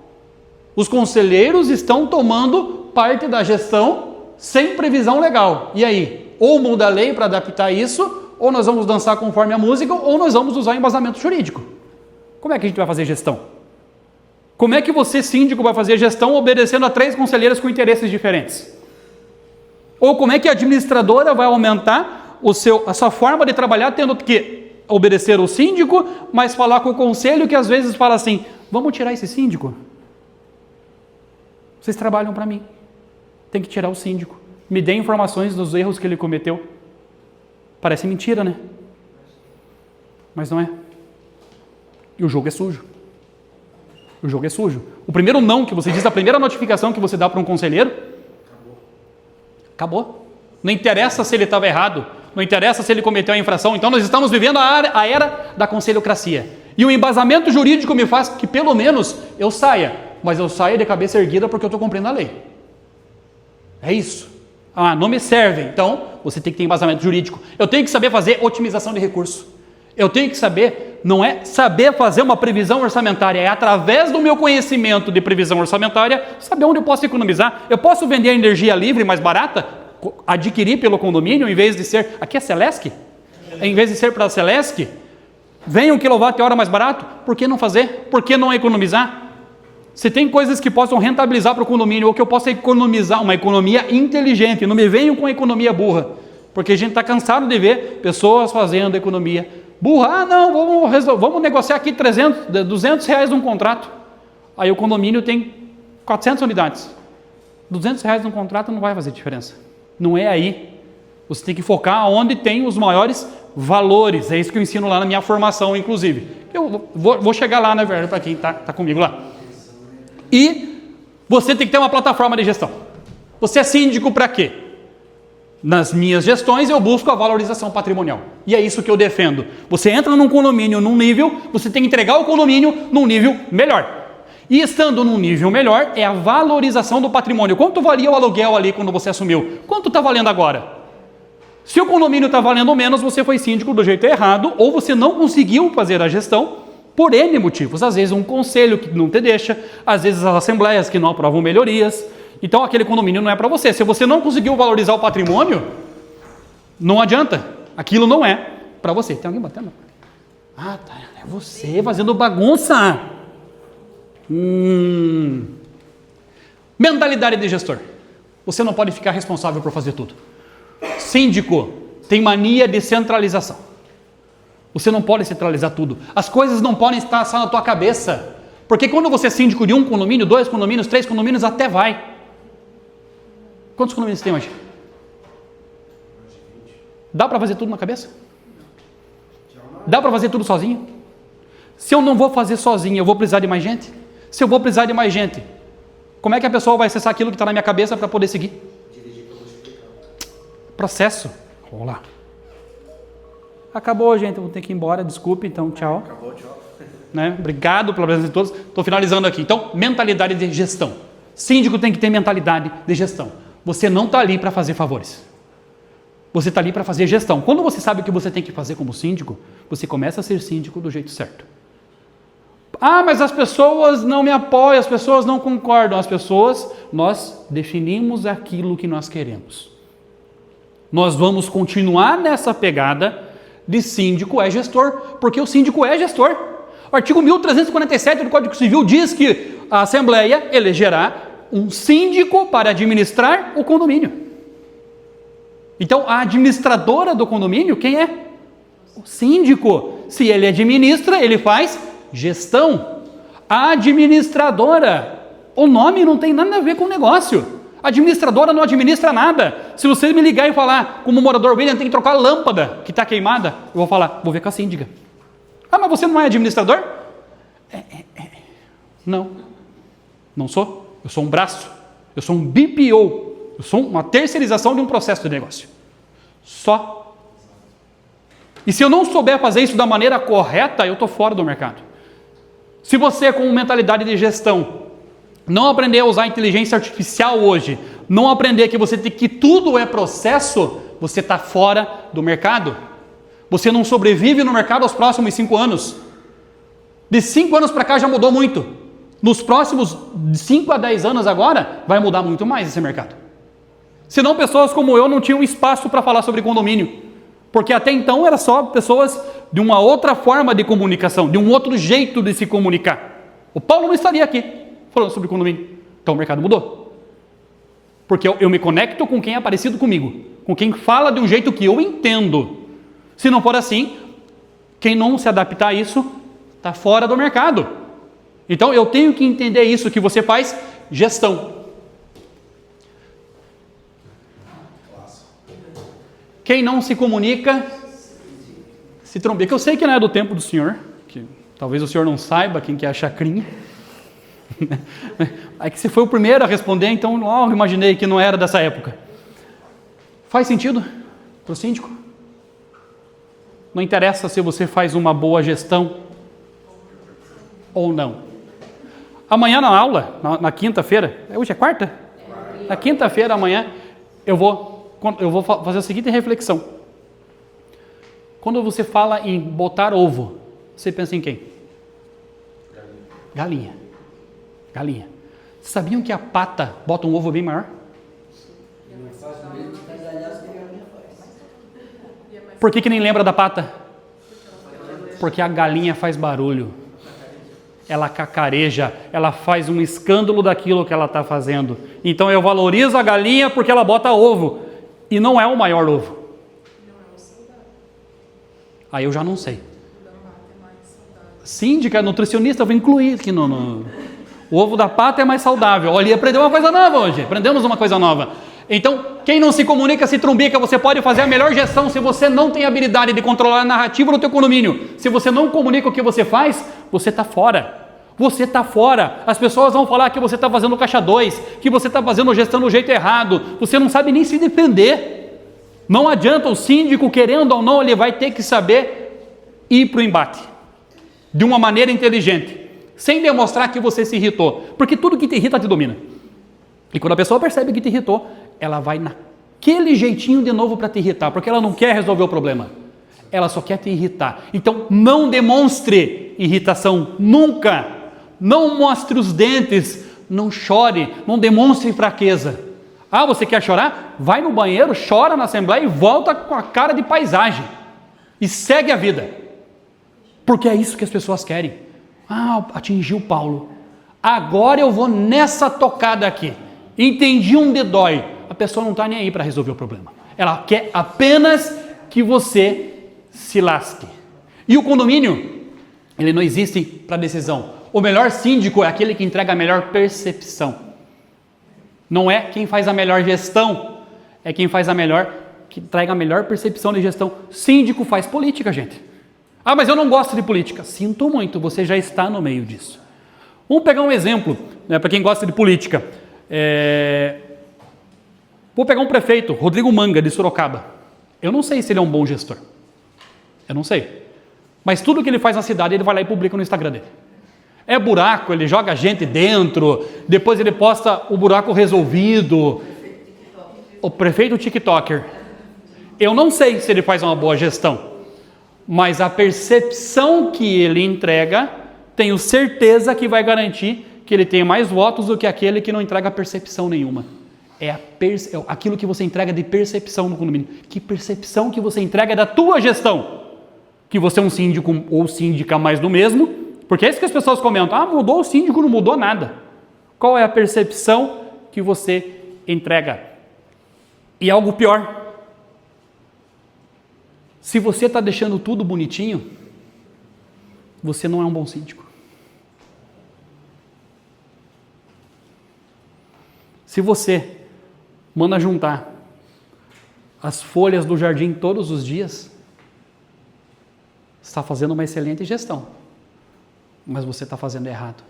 Os conselheiros estão tomando parte da gestão sem previsão legal. E aí? Ou muda a lei para adaptar isso, ou nós vamos dançar conforme a música, ou nós vamos usar embasamento jurídico. Como é que a gente vai fazer gestão? Como é que você, síndico, vai fazer gestão obedecendo a 3 conselheiros com interesses diferentes? Ou como é que a administradora vai aumentar a sua forma de trabalhar, tendo que obedecer o síndico, mas falar com o conselho que às vezes fala assim, vamos tirar esse síndico? Vocês trabalham para mim. Tem que tirar o síndico. Me dê informações dos erros que ele cometeu. Parece mentira, né? Mas não é. E o jogo é sujo. O jogo é sujo. O primeiro não que você diz, a primeira notificação que você dá para um conselheiro, acabou. Não interessa se ele estava errado, não interessa se ele cometeu a infração. Então nós estamos vivendo a era da conselhocracia. E o embasamento jurídico me faz que pelo menos eu saia, mas eu saia de cabeça erguida porque eu estou cumprindo a lei. É isso. Ah, não me serve. Então, você tem que ter embasamento jurídico. Eu tenho que saber fazer otimização de recursos. Eu tenho que saber, não é saber fazer uma previsão orçamentária, é através do meu conhecimento de previsão orçamentária, saber onde eu posso economizar. Eu posso vender a energia livre mais barata, adquirir pelo condomínio, em vez de ser, aqui é Celesc? Em vez de ser para a Celesc, vem 1 kWh mais barato, por que não fazer? Por que não economizar? Se tem coisas que possam rentabilizar para o condomínio, ou que eu possa economizar, uma economia inteligente, não me venham com economia burra, porque a gente está cansado de ver pessoas fazendo economia burra. Ah, não, vamos negociar aqui 200 reais num contrato. Aí o condomínio tem 400 unidades. 200 reais num contrato não vai fazer diferença. Não é aí. Você tem que focar onde tem os maiores valores. É isso que eu ensino lá na minha formação, inclusive. Eu vou chegar lá, né, velho, para quem está comigo lá. E você tem que ter uma plataforma de gestão. Você é síndico para quê? Nas minhas gestões eu busco a valorização patrimonial. E é isso que eu defendo. Você entra num condomínio num nível, você tem que entregar o condomínio num nível melhor. E estando num nível melhor é a valorização do patrimônio. Quanto valia o aluguel ali quando você assumiu? Quanto está valendo agora? Se o condomínio está valendo menos, você foi síndico do jeito errado, ou você não conseguiu fazer a gestão por N motivos. Às vezes um conselho que não te deixa, às vezes as assembleias que não aprovam melhorias. Então aquele condomínio não é para você. Se você não conseguiu valorizar o patrimônio, não adianta. Aquilo não é para você. Tem alguém batendo? Ah, tá. É você fazendo bagunça. Mentalidade de gestor. Você não pode ficar responsável por fazer tudo. Síndico tem mania de centralização. Você não pode centralizar tudo. As coisas não podem estar só na tua cabeça. Porque quando você é síndico de 1 condomínio, 2 condomínios, 3 condomínios, até vai. Quantos condomínios tem hoje? Dá para fazer tudo na cabeça? Dá para fazer tudo sozinho? Se eu não vou fazer sozinho, eu vou precisar de mais gente? Se eu vou precisar de mais gente, Como é que a pessoa vai acessar aquilo que está na minha cabeça para poder seguir? Processo. Vamos lá. Acabou, gente. Eu vou ter que ir embora. Desculpe. Então, tchau. Acabou, tchau. Né? Obrigado pela presença de todos. Estou finalizando aqui. Então, mentalidade de gestão. Síndico tem que ter mentalidade de gestão. Você não está ali para fazer favores. Você está ali para fazer gestão. Quando você sabe o que você tem que fazer como síndico, você começa a ser síndico do jeito certo. Ah, mas as pessoas não me apoiam, as pessoas não concordam. Nós definimos aquilo que nós queremos. Nós vamos continuar nessa pegada de síndico é gestor, porque o síndico é gestor. O artigo 1347 do Código Civil diz que a Assembleia elegerá um síndico para administrar o condomínio. Então, a administradora do condomínio, quem é? O síndico. Se ele administra, ele faz gestão. A administradora, o nome não tem nada a ver com o negócio. A administradora não administra nada. Se você me ligar e falar, como morador William, tem que trocar a lâmpada que está queimada, eu vou falar, vou ver com a síndica. Ah, mas você não é administrador? Não. Não sou. Eu sou um braço. Eu sou um BPO. Eu sou uma terceirização de um processo de negócio. Só. E se eu não souber fazer isso da maneira correta, eu estou fora do mercado. Se você, com mentalidade de gestão, não aprender a usar inteligência artificial hoje, não aprender que tudo é processo, você está fora do mercado. Você não sobrevive no mercado aos próximos 5 anos. De 5 anos para cá já mudou muito. Nos próximos 5 a 10 anos agora, vai mudar muito mais esse mercado. Senão pessoas como eu não tinham espaço para falar sobre condomínio. Porque até então era só pessoas de uma outra forma de comunicação, de um outro jeito de se comunicar. O Paulo não estaria aqui falando sobre condomínio. Então o mercado mudou. Porque eu me conecto com quem é parecido comigo, com quem fala de um jeito que eu entendo. Se não for assim, quem não se adaptar a isso, está fora do mercado. Então eu tenho que entender isso, que você faz gestão. Quem não se comunica, se trombeca. Eu sei que não é do tempo do senhor, que talvez o senhor não saiba quem que é a chacrinha. É que você foi o primeiro a responder, então logo imaginei que não era dessa época. Faz sentido para o síndico? Não interessa se você faz uma boa gestão ou não. Amanhã na aula, na quinta-feira, hoje é quarta? Na quinta-feira amanhã eu vou fazer a seguinte reflexão. Quando você fala em botar ovo, você pensa em quem? Galinha. Galinha. Sabiam que a pata bota um ovo bem maior? Por que nem lembra da pata? Porque a galinha faz barulho. Ela cacareja, ela faz um escândalo daquilo que ela está fazendo. Então eu valorizo a galinha porque ela bota ovo. E não é o maior ovo. Aí eu já não sei. Síndica, nutricionista, eu vou incluir aqui no... O ovo da pata é mais saudável. Olha, aprendeu uma coisa nova hoje. Aprendemos uma coisa nova. Então, quem não se comunica, se trumbica. Você pode fazer a melhor gestão se você não tem habilidade de controlar a narrativa do teu condomínio. Se você não comunica o que você faz, você está fora. Você está fora. As pessoas vão falar que você está fazendo caixa 2, que você está fazendo gestão do jeito errado. Você não sabe nem se defender. Não adianta, o síndico, querendo ou não, ele vai ter que saber ir para o embate. De uma maneira inteligente. Sem demonstrar que você se irritou. Porque tudo que te irrita te domina. E quando a pessoa percebe que te irritou, ela vai naquele jeitinho de novo para te irritar. Porque ela não quer resolver o problema. Ela só quer te irritar. Então não demonstre irritação nunca. Não mostre os dentes. Não chore. Não demonstre fraqueza. Ah, você quer chorar? Vai no banheiro, chora na assembleia e volta com a cara de paisagem. E segue a vida. Porque é isso que as pessoas querem. Ah, atingiu o Paulo. Agora eu vou nessa tocada aqui. Entendi um dedói. A pessoa não está nem aí para resolver o problema. Ela quer apenas que você se lasque. E o condomínio, ele não existe para decisão. O melhor síndico é aquele que entrega a melhor percepção. Não é quem faz a melhor gestão, é quem faz que entrega a melhor percepção de gestão. Síndico faz política, gente. Ah, mas eu não gosto de política. Sinto muito, você já está no meio disso. Vamos pegar um exemplo. né, para quem gosta de política. Vou pegar um prefeito, Rodrigo Manga, de Sorocaba. Eu não sei se ele é um bom gestor. Eu não sei. Mas tudo que ele faz na cidade, ele vai lá e publica no Instagram dele. É buraco, ele joga gente dentro, depois ele posta o buraco resolvido. O prefeito TikToker. Eu não sei se ele faz uma boa gestão, mas a percepção que ele entrega, tenho certeza que vai garantir que ele tenha mais votos do que aquele que não entrega percepção nenhuma. É aquilo que você entrega de percepção no condomínio. Que percepção que você entrega da tua gestão? Que você é um síndico ou síndica mais do mesmo, porque é isso que as pessoas comentam. Ah, mudou o síndico, não mudou nada. Qual é a percepção que você entrega? E algo pior. Se você está deixando tudo bonitinho, você não é um bom síndico. Se você manda juntar as folhas do jardim todos os dias, está fazendo uma excelente gestão, mas você está fazendo errado.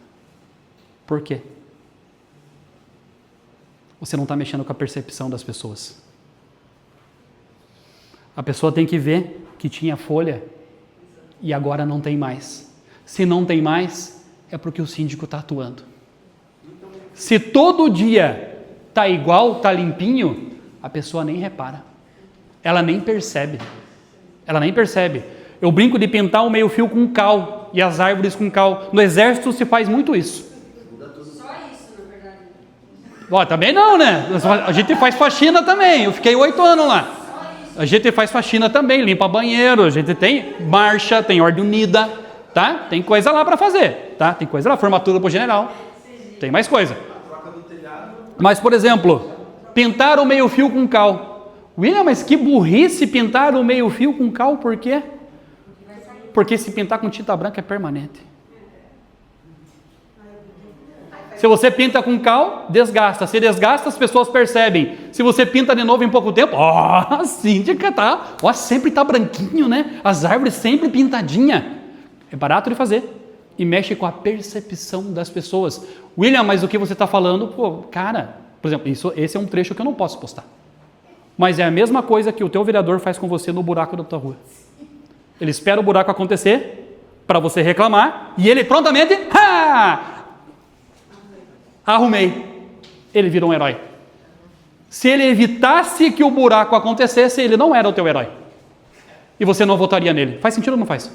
Por quê? Você não está mexendo com a percepção das pessoas. A pessoa tem que ver que tinha folha e agora não tem mais. Se não tem mais, é porque o síndico está atuando. Se todo dia está igual, está limpinho, a pessoa nem repara. Ela nem percebe. Ela nem percebe. Eu brinco de pintar o meio fio com cal e as árvores com cal. No exército se faz muito isso. Só isso, na verdade. Ó, também não, né? A gente faz faxina também. Eu fiquei 8 anos lá. A gente faz faxina também, limpa banheiro, a gente tem marcha, tem ordem unida, tá? Tem coisa lá para fazer, tá? Tem coisa lá, formatura pro general, tem mais coisa. Mas, por exemplo, pintar o meio fio com cal. William, mas que burrice pintar o meio fio com cal, por quê? Porque se pintar com tinta branca é permanente. Se você pinta com cal, desgasta. Se desgasta, as pessoas percebem. Se você pinta de novo em pouco tempo, a síndica tá, sempre tá branquinho, né? As árvores sempre pintadinha. É barato de fazer. E mexe com a percepção das pessoas. William, mas o que você está falando, cara, por exemplo, esse é um trecho que eu não posso postar. Mas é a mesma coisa que o teu vereador faz com você no buraco da tua rua. Ele espera o buraco acontecer para você reclamar e ele prontamente, arrumei. Ele virou um herói. Se ele evitasse que o buraco acontecesse, ele não era o teu herói. E você não votaria nele. Faz sentido ou não faz?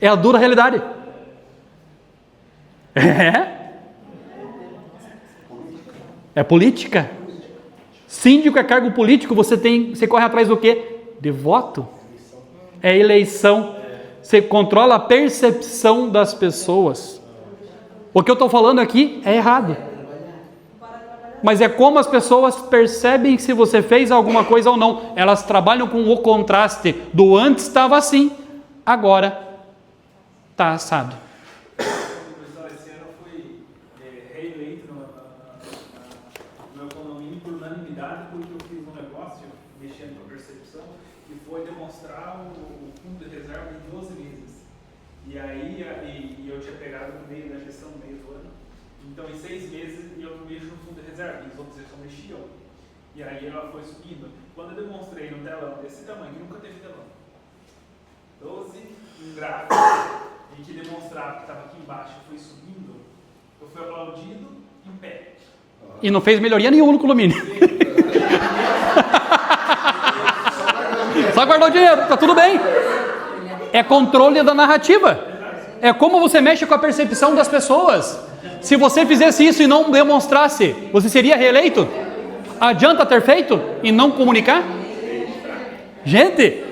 É a dura realidade. É política. Síndico é cargo político, você corre atrás do quê? De voto. É eleição. Você controla a percepção das pessoas. O que eu estou falando aqui é errado. Mas é como as pessoas percebem se você fez alguma coisa ou não. Elas trabalham com o contraste do antes estava assim, agora está assado. Esse ano eu fui reeleito no meu condomínio por unanimidade, porque eu fiz um negócio mexendo com a percepção que foi demonstrar o fundo de reserva em 12 meses. E aí eu tinha pegado no meio da gestão, no meio do ano. Então em 6 meses eu mexo no fundo de reserva, e os outros eles só mexiam. E aí ela foi subindo. Quando eu demonstrei no telão desse tamanho, que nunca teve telão, 12, um gráfico, em que demonstrava que estava aqui embaixo, foi subindo, eu fui aplaudido em pé. E não fez melhoria nenhuma no condomínio. Só guardou dinheiro, tá tudo bem. É controle da narrativa. É como você mexe com a percepção das pessoas. Se você fizesse isso e não demonstrasse, você seria reeleito? Adianta ter feito e não comunicar? Gente,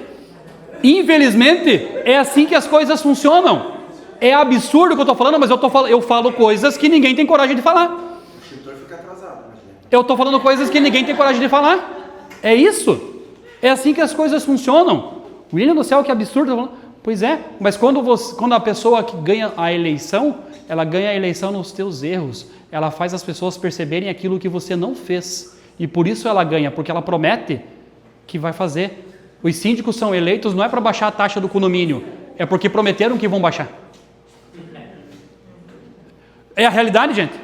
infelizmente, é assim que as coisas funcionam. É absurdo o que eu estou falando, mas eu falo coisas que ninguém tem coragem de falar. O extintor fica atrasado, imagina. Eu estou falando coisas que ninguém tem coragem de falar. É isso. É assim que as coisas funcionam. William do céu, que absurdo. Pois é, mas quando a pessoa que ganha a eleição, ela ganha a eleição nos teus erros. Ela faz as pessoas perceberem aquilo que você não fez. E por isso ela ganha, porque ela promete que vai fazer. Os síndicos são eleitos não é para baixar a taxa do condomínio, é porque prometeram que vão baixar. É a realidade, gente.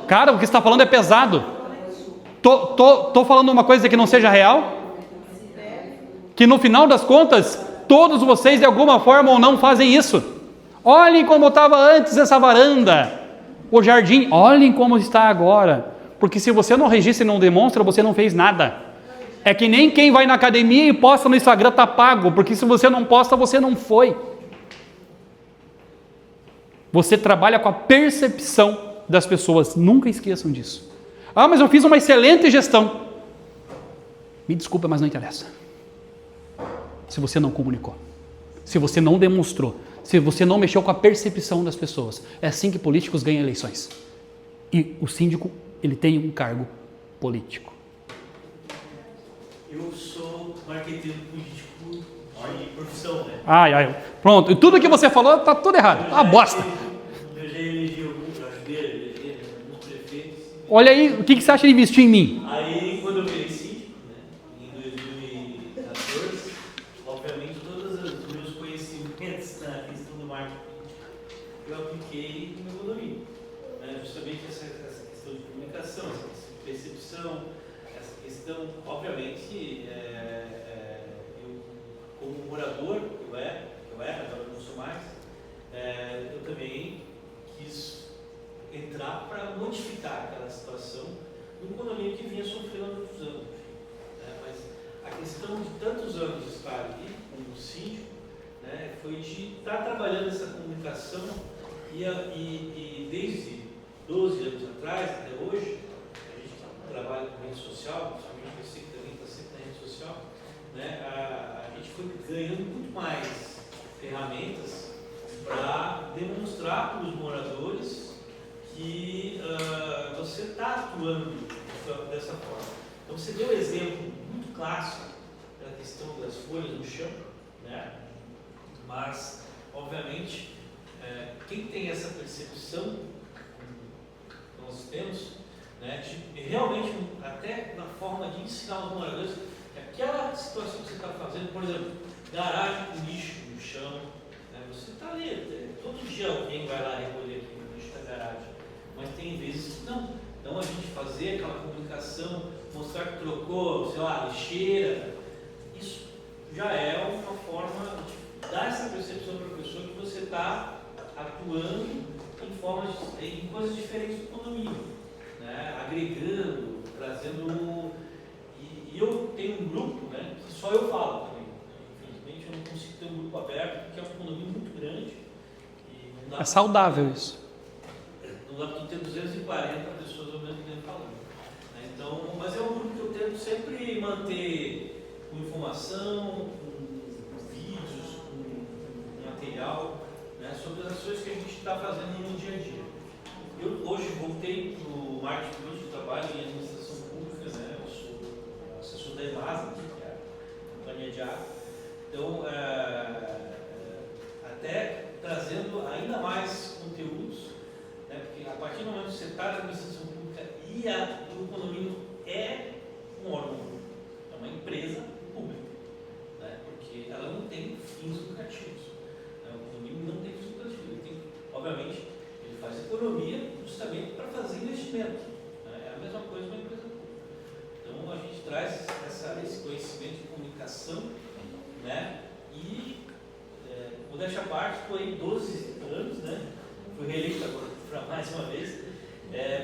Cara, o que você está falando é pesado. Tô falando uma coisa que não seja real? Que no final das contas, todos vocês de alguma forma ou não fazem isso. Olhem como estava antes essa varanda, o jardim, olhem como está agora. Porque se você não registra e não demonstra, você não fez nada. É que nem quem vai na academia e posta no Instagram está pago, porque se você não posta, você não foi. Você trabalha com a percepção das pessoas, nunca esqueçam disso. Ah, mas eu fiz uma excelente gestão. Me desculpa, mas não interessa. Se você não comunicou, se você não demonstrou, se você não mexeu com a percepção das pessoas. É assim que políticos ganham eleições. E o síndico, ele tem um cargo político. Eu sou marqueteiro político de profissão, né? Pronto, e tudo que você falou está tudo errado, tá uma bosta. Eu já elegi ajudei a eleger alguns prefeitos. Olha aí, o que você acha de investir em mim? Aí, quando eu virei síndico, né, em 2014, obviamente todos os meus conhecimentos na questão do marketing eu apliquei no meu condomínio. Justamente essa questão de comunicação, essa questão de percepção, essa questão, obviamente, eu como morador, eu era, agora não sou mais, eu também quis entrar para modificar aquela situação num condomínio que vinha sofrendo há muitos anos. Mas a questão de tantos anos estar ali como síndico, foi de estar trabalhando essa comunicação e desde 12 anos atrás até hoje, a gente trabalha com rede social, principalmente você que também está sempre na rede social, a gente foi ganhando muito mais ferramentas para demonstrar para os moradores que você está atuando dessa forma. Então você deu um exemplo muito clássico da questão das folhas no chão, mas obviamente quem tem essa percepção que nós temos, de realmente até na forma de ensinar os moradores aquela situação que você está fazendo, por exemplo, garagem com lixo no chão, você está ali, todo dia alguém vai lá recolher aqui no lixo da garagem, mas tem vezes que não. Então a gente fazer aquela comunicação, mostrar que trocou, sei lá, lixeira, isso já é uma forma de dar essa percepção para a pessoa que você está atuando em coisas diferentes do condomínio, agregando, trazendo. E eu tenho um grupo que só eu falo também. Infelizmente eu não consigo ter um grupo aberto, porque é um condomínio muito grande. E não dá saudável isso. Não dá para ter 240 pessoas ao mesmo tempo falando. Então, mas é um grupo que eu tento sempre manter com informação, com vídeos, com material, sobre as ações que a gente está fazendo no dia a dia. Eu hoje voltei para o marketing político, trabalho em administração pública, eu sou assessor da EMASA, que é a companhia de água. Então, até trazendo ainda mais conteúdos, porque a partir do momento que você está na administração pública e o condomínio é um órgão público, é uma empresa pública, porque ela não tem fins lucrativos. O condomínio não tem fins lucrativos, ele tem, obviamente, ele faz economia justamente para fazer investimento. É a mesma coisa uma empresa pública. Então a gente traz esse conhecimento de comunicação, e modéstia à parte, estou aí 12 anos, fui reeleito agora para mais uma vez,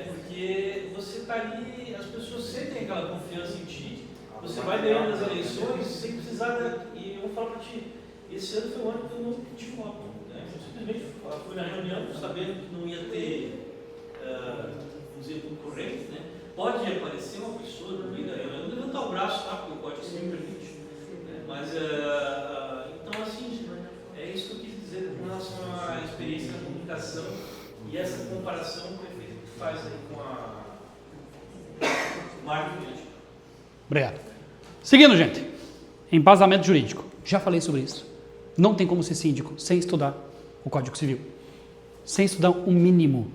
porque você está ali, as pessoas sentem aquela confiança em ti. Você vai ganhando as eleições sem precisar, e eu vou falar para ti, esse ano foi um ano que eu não tive voto. Eu simplesmente fui na reunião sabendo que não ia ter, vamos dizer, concorrente. Pode aparecer uma pessoa no meio da reunião, levantar o braço, porque o código sempre permite. Mas, então assim, é isso que eu quis dizer com relação à experiência da comunicação e essa comparação que o prefeito faz aí com o marketing político. Obrigado. Seguindo, gente, embasamento jurídico. Já falei sobre isso. Não tem como ser síndico sem estudar o Código Civil. Sem estudar o mínimo.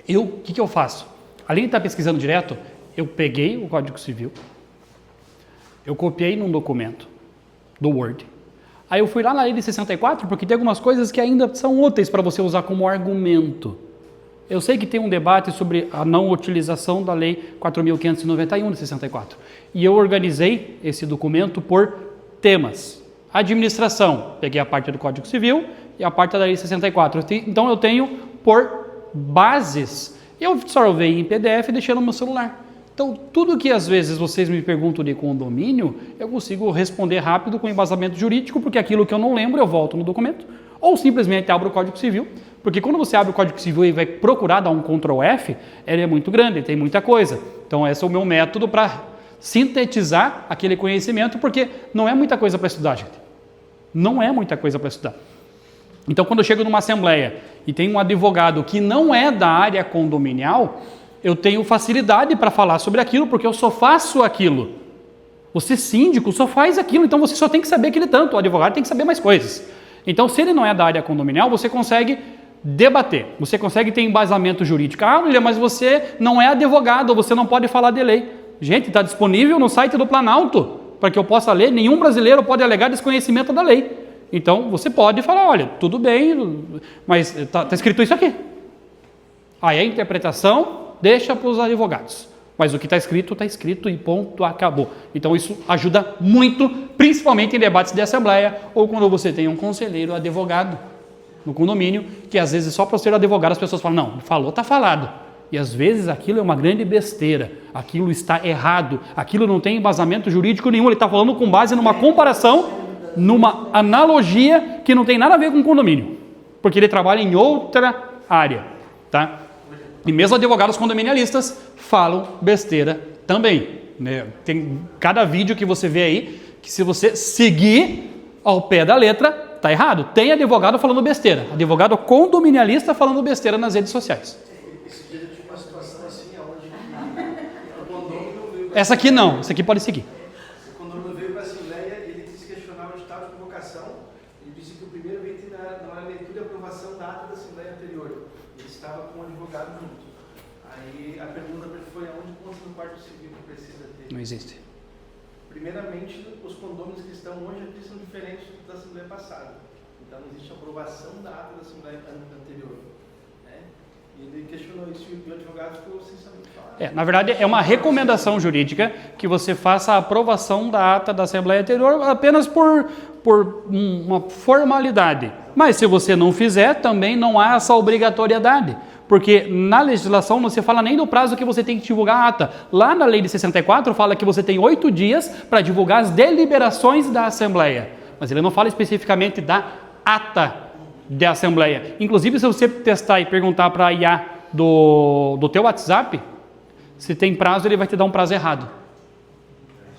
O que eu faço? Além de estar pesquisando direto, eu peguei o Código Civil, eu copiei num documento do Word. Aí eu fui lá na lei de 64, porque tem algumas coisas que ainda são úteis para você usar como argumento. Eu sei que tem um debate sobre a não utilização da Lei 4.591 de 64. E eu organizei esse documento por temas. Administração, peguei a parte do Código Civil e a parte da Lei 64. Então eu tenho por bases. Eu salvei em PDF e deixei no meu celular. Então, tudo que às vezes vocês me perguntam de condomínio, eu consigo responder rápido com embasamento jurídico, porque aquilo que eu não lembro eu volto no documento, ou simplesmente abro o Código Civil, porque quando você abre o Código Civil e vai procurar dar um Ctrl F, ele é muito grande, tem muita coisa. Então, esse é o meu método para sintetizar aquele conhecimento, porque não é muita coisa para estudar, gente. Não é muita coisa para estudar. Então, quando eu chego numa assembleia e tem um advogado que não é da área condominial, eu tenho facilidade para falar sobre aquilo, porque eu só faço aquilo. Você, síndico, só faz aquilo, então você só tem que saber aquele tanto, o advogado tem que saber mais coisas. Então, se ele não é da área condominial, você consegue debater, você consegue ter embasamento jurídico. Ah, William, mas você não é advogado, você não pode falar de lei. Gente, está disponível no site do Planalto, para que eu possa ler, nenhum brasileiro pode alegar desconhecimento da lei. Então, você pode falar, olha, tudo bem, mas está escrito isso aqui. Aí a interpretação deixa para os advogados. Mas o que está escrito e ponto, acabou. Então isso ajuda muito, principalmente em debates de assembleia, ou quando você tem um conselheiro advogado no condomínio, que às vezes só para ser advogado as pessoas falam, não, falou, está falado. E às vezes aquilo é uma grande besteira, aquilo está errado, aquilo não tem embasamento jurídico nenhum, ele está falando com base numa comparação, numa analogia que não tem nada a ver com condomínio, porque ele trabalha em outra área, tá? E mesmo advogados condominialistas falam besteira também, né? Tem cada vídeo que você vê aí, que se você seguir ao pé da letra, tá errado. Tem advogado falando besteira, advogado condominialista falando besteira nas redes sociais. Esse dia eu tive uma situação assim, onde o condomínio veio... Essa aqui não, essa aqui pode seguir. O condomínio veio para a Assembleia e ele quis questionar o estado de convocação. Ele disse que o primeiro item não era leitura e aprovação da ata da Assembleia anterior. Ele estava com o advogado junto. Aí a pergunta foi aonde consta no Código Civil que precisa ter? Não existe. Primeiramente, os condôminos que estão hoje aqui são diferentes da Assembleia passada. Então não existe aprovação da ata da Assembleia anterior. Né? E ele questionou isso e o advogado ficou sem saber o que falar. Na verdade, é uma recomendação jurídica que você faça a aprovação da ata da Assembleia anterior apenas por uma formalidade. Mas se você não fizer, também não há essa obrigatoriedade. Porque na legislação não se fala nem do prazo que você tem que divulgar a ata. Lá na lei de 64 fala que você tem 8 dias para divulgar as deliberações da Assembleia. Mas ele não fala especificamente da ata da Assembleia. Inclusive, se você testar e perguntar para a IA do teu WhatsApp, se tem prazo, ele vai te dar um prazo errado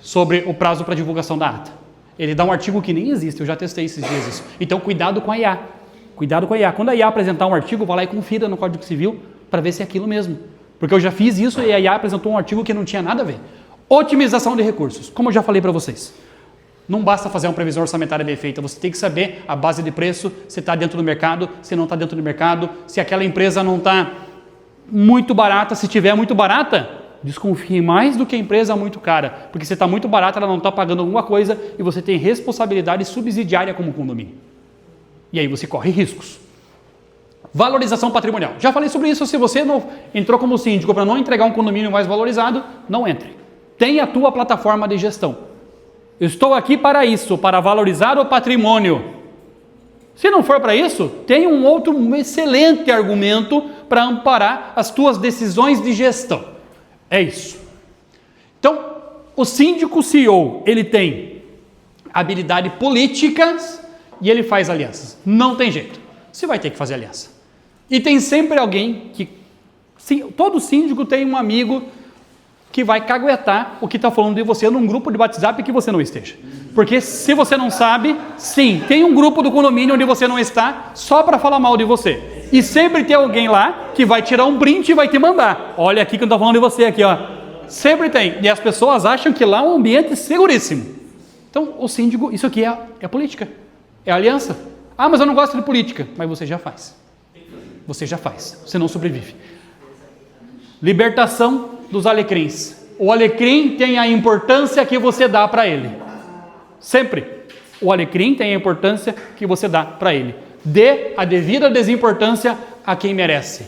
sobre o prazo para divulgação da ata. Ele dá um artigo que nem existe, eu já testei esses dias isso. Então, cuidado com a IA. Cuidado com a IA. Quando a IA apresentar um artigo, vá lá e confira no Código Civil para ver se é aquilo mesmo. Porque eu já fiz isso e a IA apresentou um artigo que não tinha nada a ver. Otimização de recursos. Como eu já falei para vocês. Não basta fazer uma previsão orçamentária bem feita. Você tem que saber a base de preço, se está dentro do mercado, se não está dentro do mercado, se aquela empresa não está muito barata. Se estiver muito barata, desconfie mais do que a empresa muito cara. Porque se está muito barata, ela não está pagando alguma coisa e você tem responsabilidade subsidiária como condomínio. E aí você corre riscos. Valorização patrimonial. Já falei sobre isso. Se você não entrou como síndico para não entregar um condomínio mais valorizado, não entre. Tenha a tua plataforma de gestão. Eu estou aqui para isso, para valorizar o patrimônio. Se não for para isso, tem um excelente argumento para amparar as tuas decisões de gestão. É isso. Então, o síndico CEO, ele tem habilidade política e ele faz alianças. Não tem jeito. Você vai ter que fazer aliança. E tem sempre alguém que... todo síndico tem um amigo que vai caguetar o que está falando de você num grupo de WhatsApp que você não esteja. Porque se você não sabe, sim, tem um grupo do condomínio onde você não está só para falar mal de você. E sempre tem alguém lá que vai tirar um print e vai te mandar. Olha aqui que eu estou falando de você aqui, ó. Sempre tem. E as pessoas acham que lá é um ambiente seguríssimo. Então, o síndico, isso aqui é política. É aliança. Ah, mas eu não gosto de política. Mas você já faz. Você já faz. Você não sobrevive. Libertação dos alecrins. O alecrim tem a importância que você dá para ele. Sempre. O alecrim tem a importância que você dá para ele. Dê a devida desimportância a quem merece.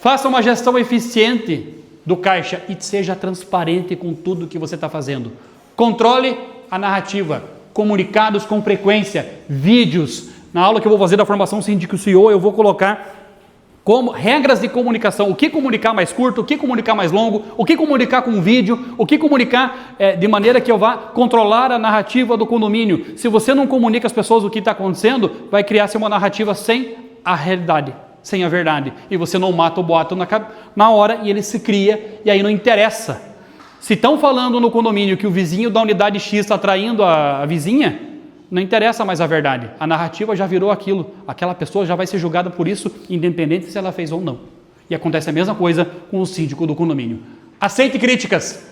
Faça uma gestão eficiente do caixa e seja transparente com tudo que você está fazendo. Controle a narrativa, comunicados com frequência, vídeos. Na aula que eu vou fazer da formação Síndico CEO, eu vou colocar como regras de comunicação, o que comunicar mais curto, o que comunicar mais longo, o que comunicar com vídeo, o que comunicar de maneira que eu vá controlar a narrativa do condomínio. Se você não comunica às pessoas o que está acontecendo, vai criar-se uma narrativa sem a realidade, sem a verdade. E você não mata o boato na hora e ele se cria e aí não interessa. Se estão falando no condomínio que o vizinho da unidade X está traindo a vizinha, não interessa mais a verdade. A narrativa já virou aquilo. Aquela pessoa já vai ser julgada por isso, independente se ela fez ou não. E acontece a mesma coisa com o síndico do condomínio. Aceite críticas.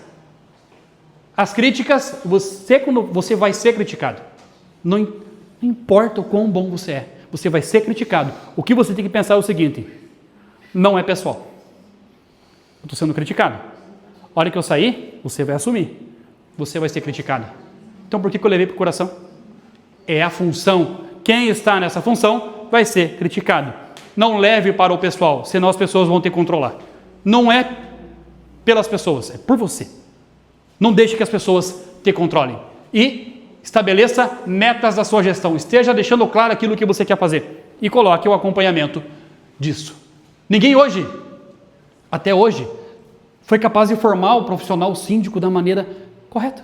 As críticas, você vai ser criticado. Não importa o quão bom você é, você vai ser criticado. O que você tem que pensar é o seguinte: não é pessoal. Eu estou sendo criticado. A hora que eu sair, você vai assumir. Você vai ser criticado. Então por que eu levei para o coração? É a função. Quem está nessa função vai ser criticado. Não leve para o pessoal, senão as pessoas vão te controlar. Não é pelas pessoas, é por você. Não deixe que as pessoas te controlem. E estabeleça metas da sua gestão. Esteja deixando claro aquilo que você quer fazer. E coloque o acompanhamento disso. Ninguém hoje, até hoje, foi capaz de formar o profissional síndico da maneira correta.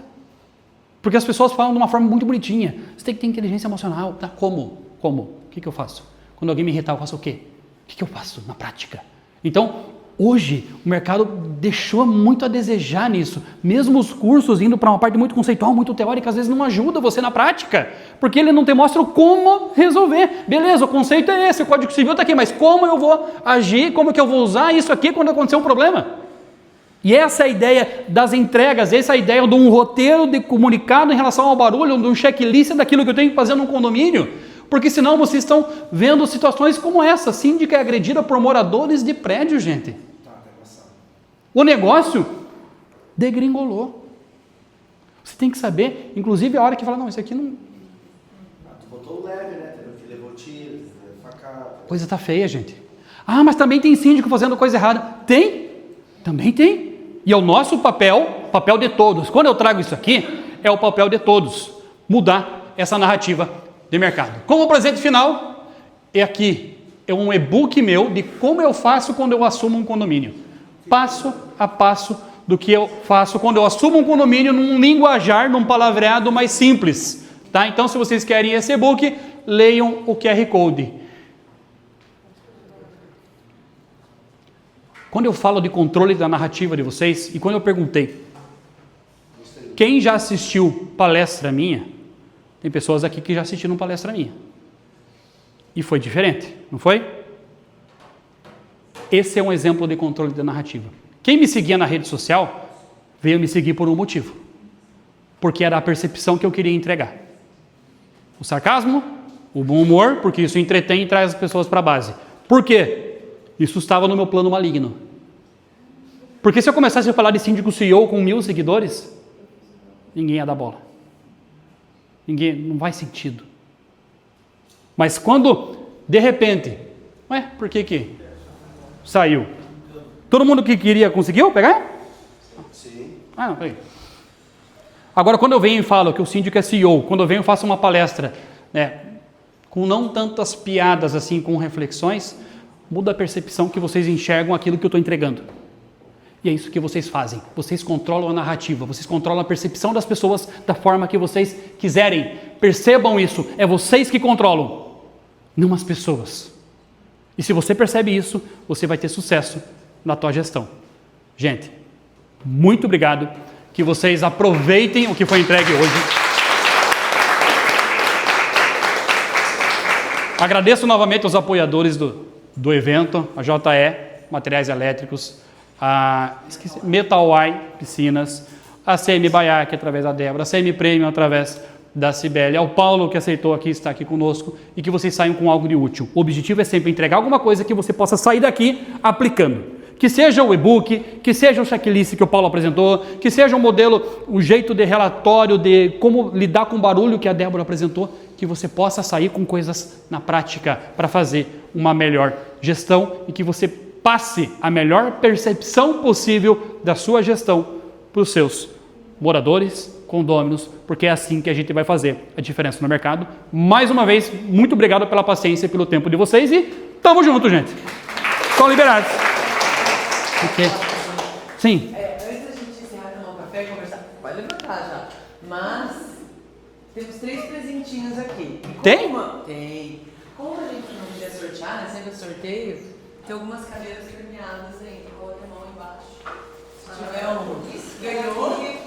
Porque as pessoas falam de uma forma muito bonitinha. Você tem que ter inteligência emocional. Tá? Como? O que eu faço? Quando alguém me irritar, eu faço o quê? O que eu faço na prática? Então, hoje, o mercado deixou muito a desejar nisso. Mesmo os cursos indo para uma parte muito conceitual, muito teórica, às vezes não ajuda você na prática. Porque ele não te mostra como resolver. Beleza, o conceito é esse, o Código Civil está aqui, mas como eu vou agir, como que eu vou usar isso aqui quando acontecer um problema? E essa é a ideia das entregas, essa é a ideia de um roteiro de comunicado em relação ao barulho, de um checklist daquilo que eu tenho que fazer num condomínio, porque senão vocês estão vendo situações como essa. Síndica é agredida por moradores de prédio, gente. O negócio degringolou. Você tem que saber, inclusive a hora que fala, não, isso aqui não... Tu botou o leve, né? Que levou tiro, facada. Coisa tá feia, gente. Ah, mas também tem síndico fazendo coisa errada. Tem? Também tem. E é o nosso papel de todos. Quando eu trago isso aqui, é o papel de todos. Mudar essa narrativa de mercado. Como presente final, é aqui. É um e-book meu de como eu faço quando eu assumo um condomínio. Passo a passo do que eu faço quando eu assumo um condomínio num linguajar, num palavreado mais simples. Tá? Então, se vocês querem esse e-book, leiam o QR Code. Quando eu falo de controle da narrativa de vocês, e quando eu perguntei, quem já assistiu palestra minha, tem pessoas aqui que já assistiram palestra minha. E foi diferente, não foi? Esse é um exemplo de controle da narrativa. Quem me seguia na rede social, veio me seguir por um motivo. Porque era a percepção que eu queria entregar. O sarcasmo, o bom humor, porque isso entretém e traz as pessoas para a base. Por quê? Isso estava no meu plano maligno. Porque se eu começasse a falar de síndico CEO com 1000 seguidores, ninguém ia dar bola. Não faz sentido. Mas quando, de repente, por que saiu? Todo mundo que queria conseguiu pegar? Sim. Não, peraí. Agora, quando eu venho e falo que o síndico é CEO, quando eu venho e faço uma palestra, com não tantas piadas assim, com reflexões, muda a percepção que vocês enxergam aquilo que eu estou entregando. E é isso que vocês fazem. Vocês controlam a narrativa, vocês controlam a percepção das pessoas da forma que vocês quiserem. Percebam isso, é vocês que controlam, não as pessoas. E se você percebe isso, você vai ter sucesso na tua gestão. Gente, muito obrigado, que vocês aproveitem o que foi entregue hoje. Agradeço novamente aos apoiadores do evento, a JE, Materiais Elétricos, a Metal Eye, Piscinas, a CM Baiac, através da Débora, a CM Premium, através da Cibele, ao Paulo, que aceitou aqui estar aqui conosco, e que vocês saiam com algo de útil. O objetivo é sempre entregar alguma coisa que você possa sair daqui aplicando. Que seja o e-book, que seja o checklist que o Paulo apresentou, que seja o modelo, o jeito de relatório, de como lidar com o barulho que a Débora apresentou, que você possa sair com coisas na prática para fazer uma melhor gestão e que você passe a melhor percepção possível da sua gestão para os seus moradores, condôminos, porque é assim que a gente vai fazer a diferença no mercado. Mais uma vez, muito obrigado pela paciência e pelo tempo de vocês e tamo junto, gente. Estão liberados. Sim. Antes da gente encerrar, tomar um café e conversar, pode levantar já. Mas temos 3 presentinhos aqui. Tem? Tem. Como a gente não podia sortear, né? Sempre sorteio, tem algumas cadeiras premiadas aí. Coloca a mão embaixo. Se tiver um. Ganhou.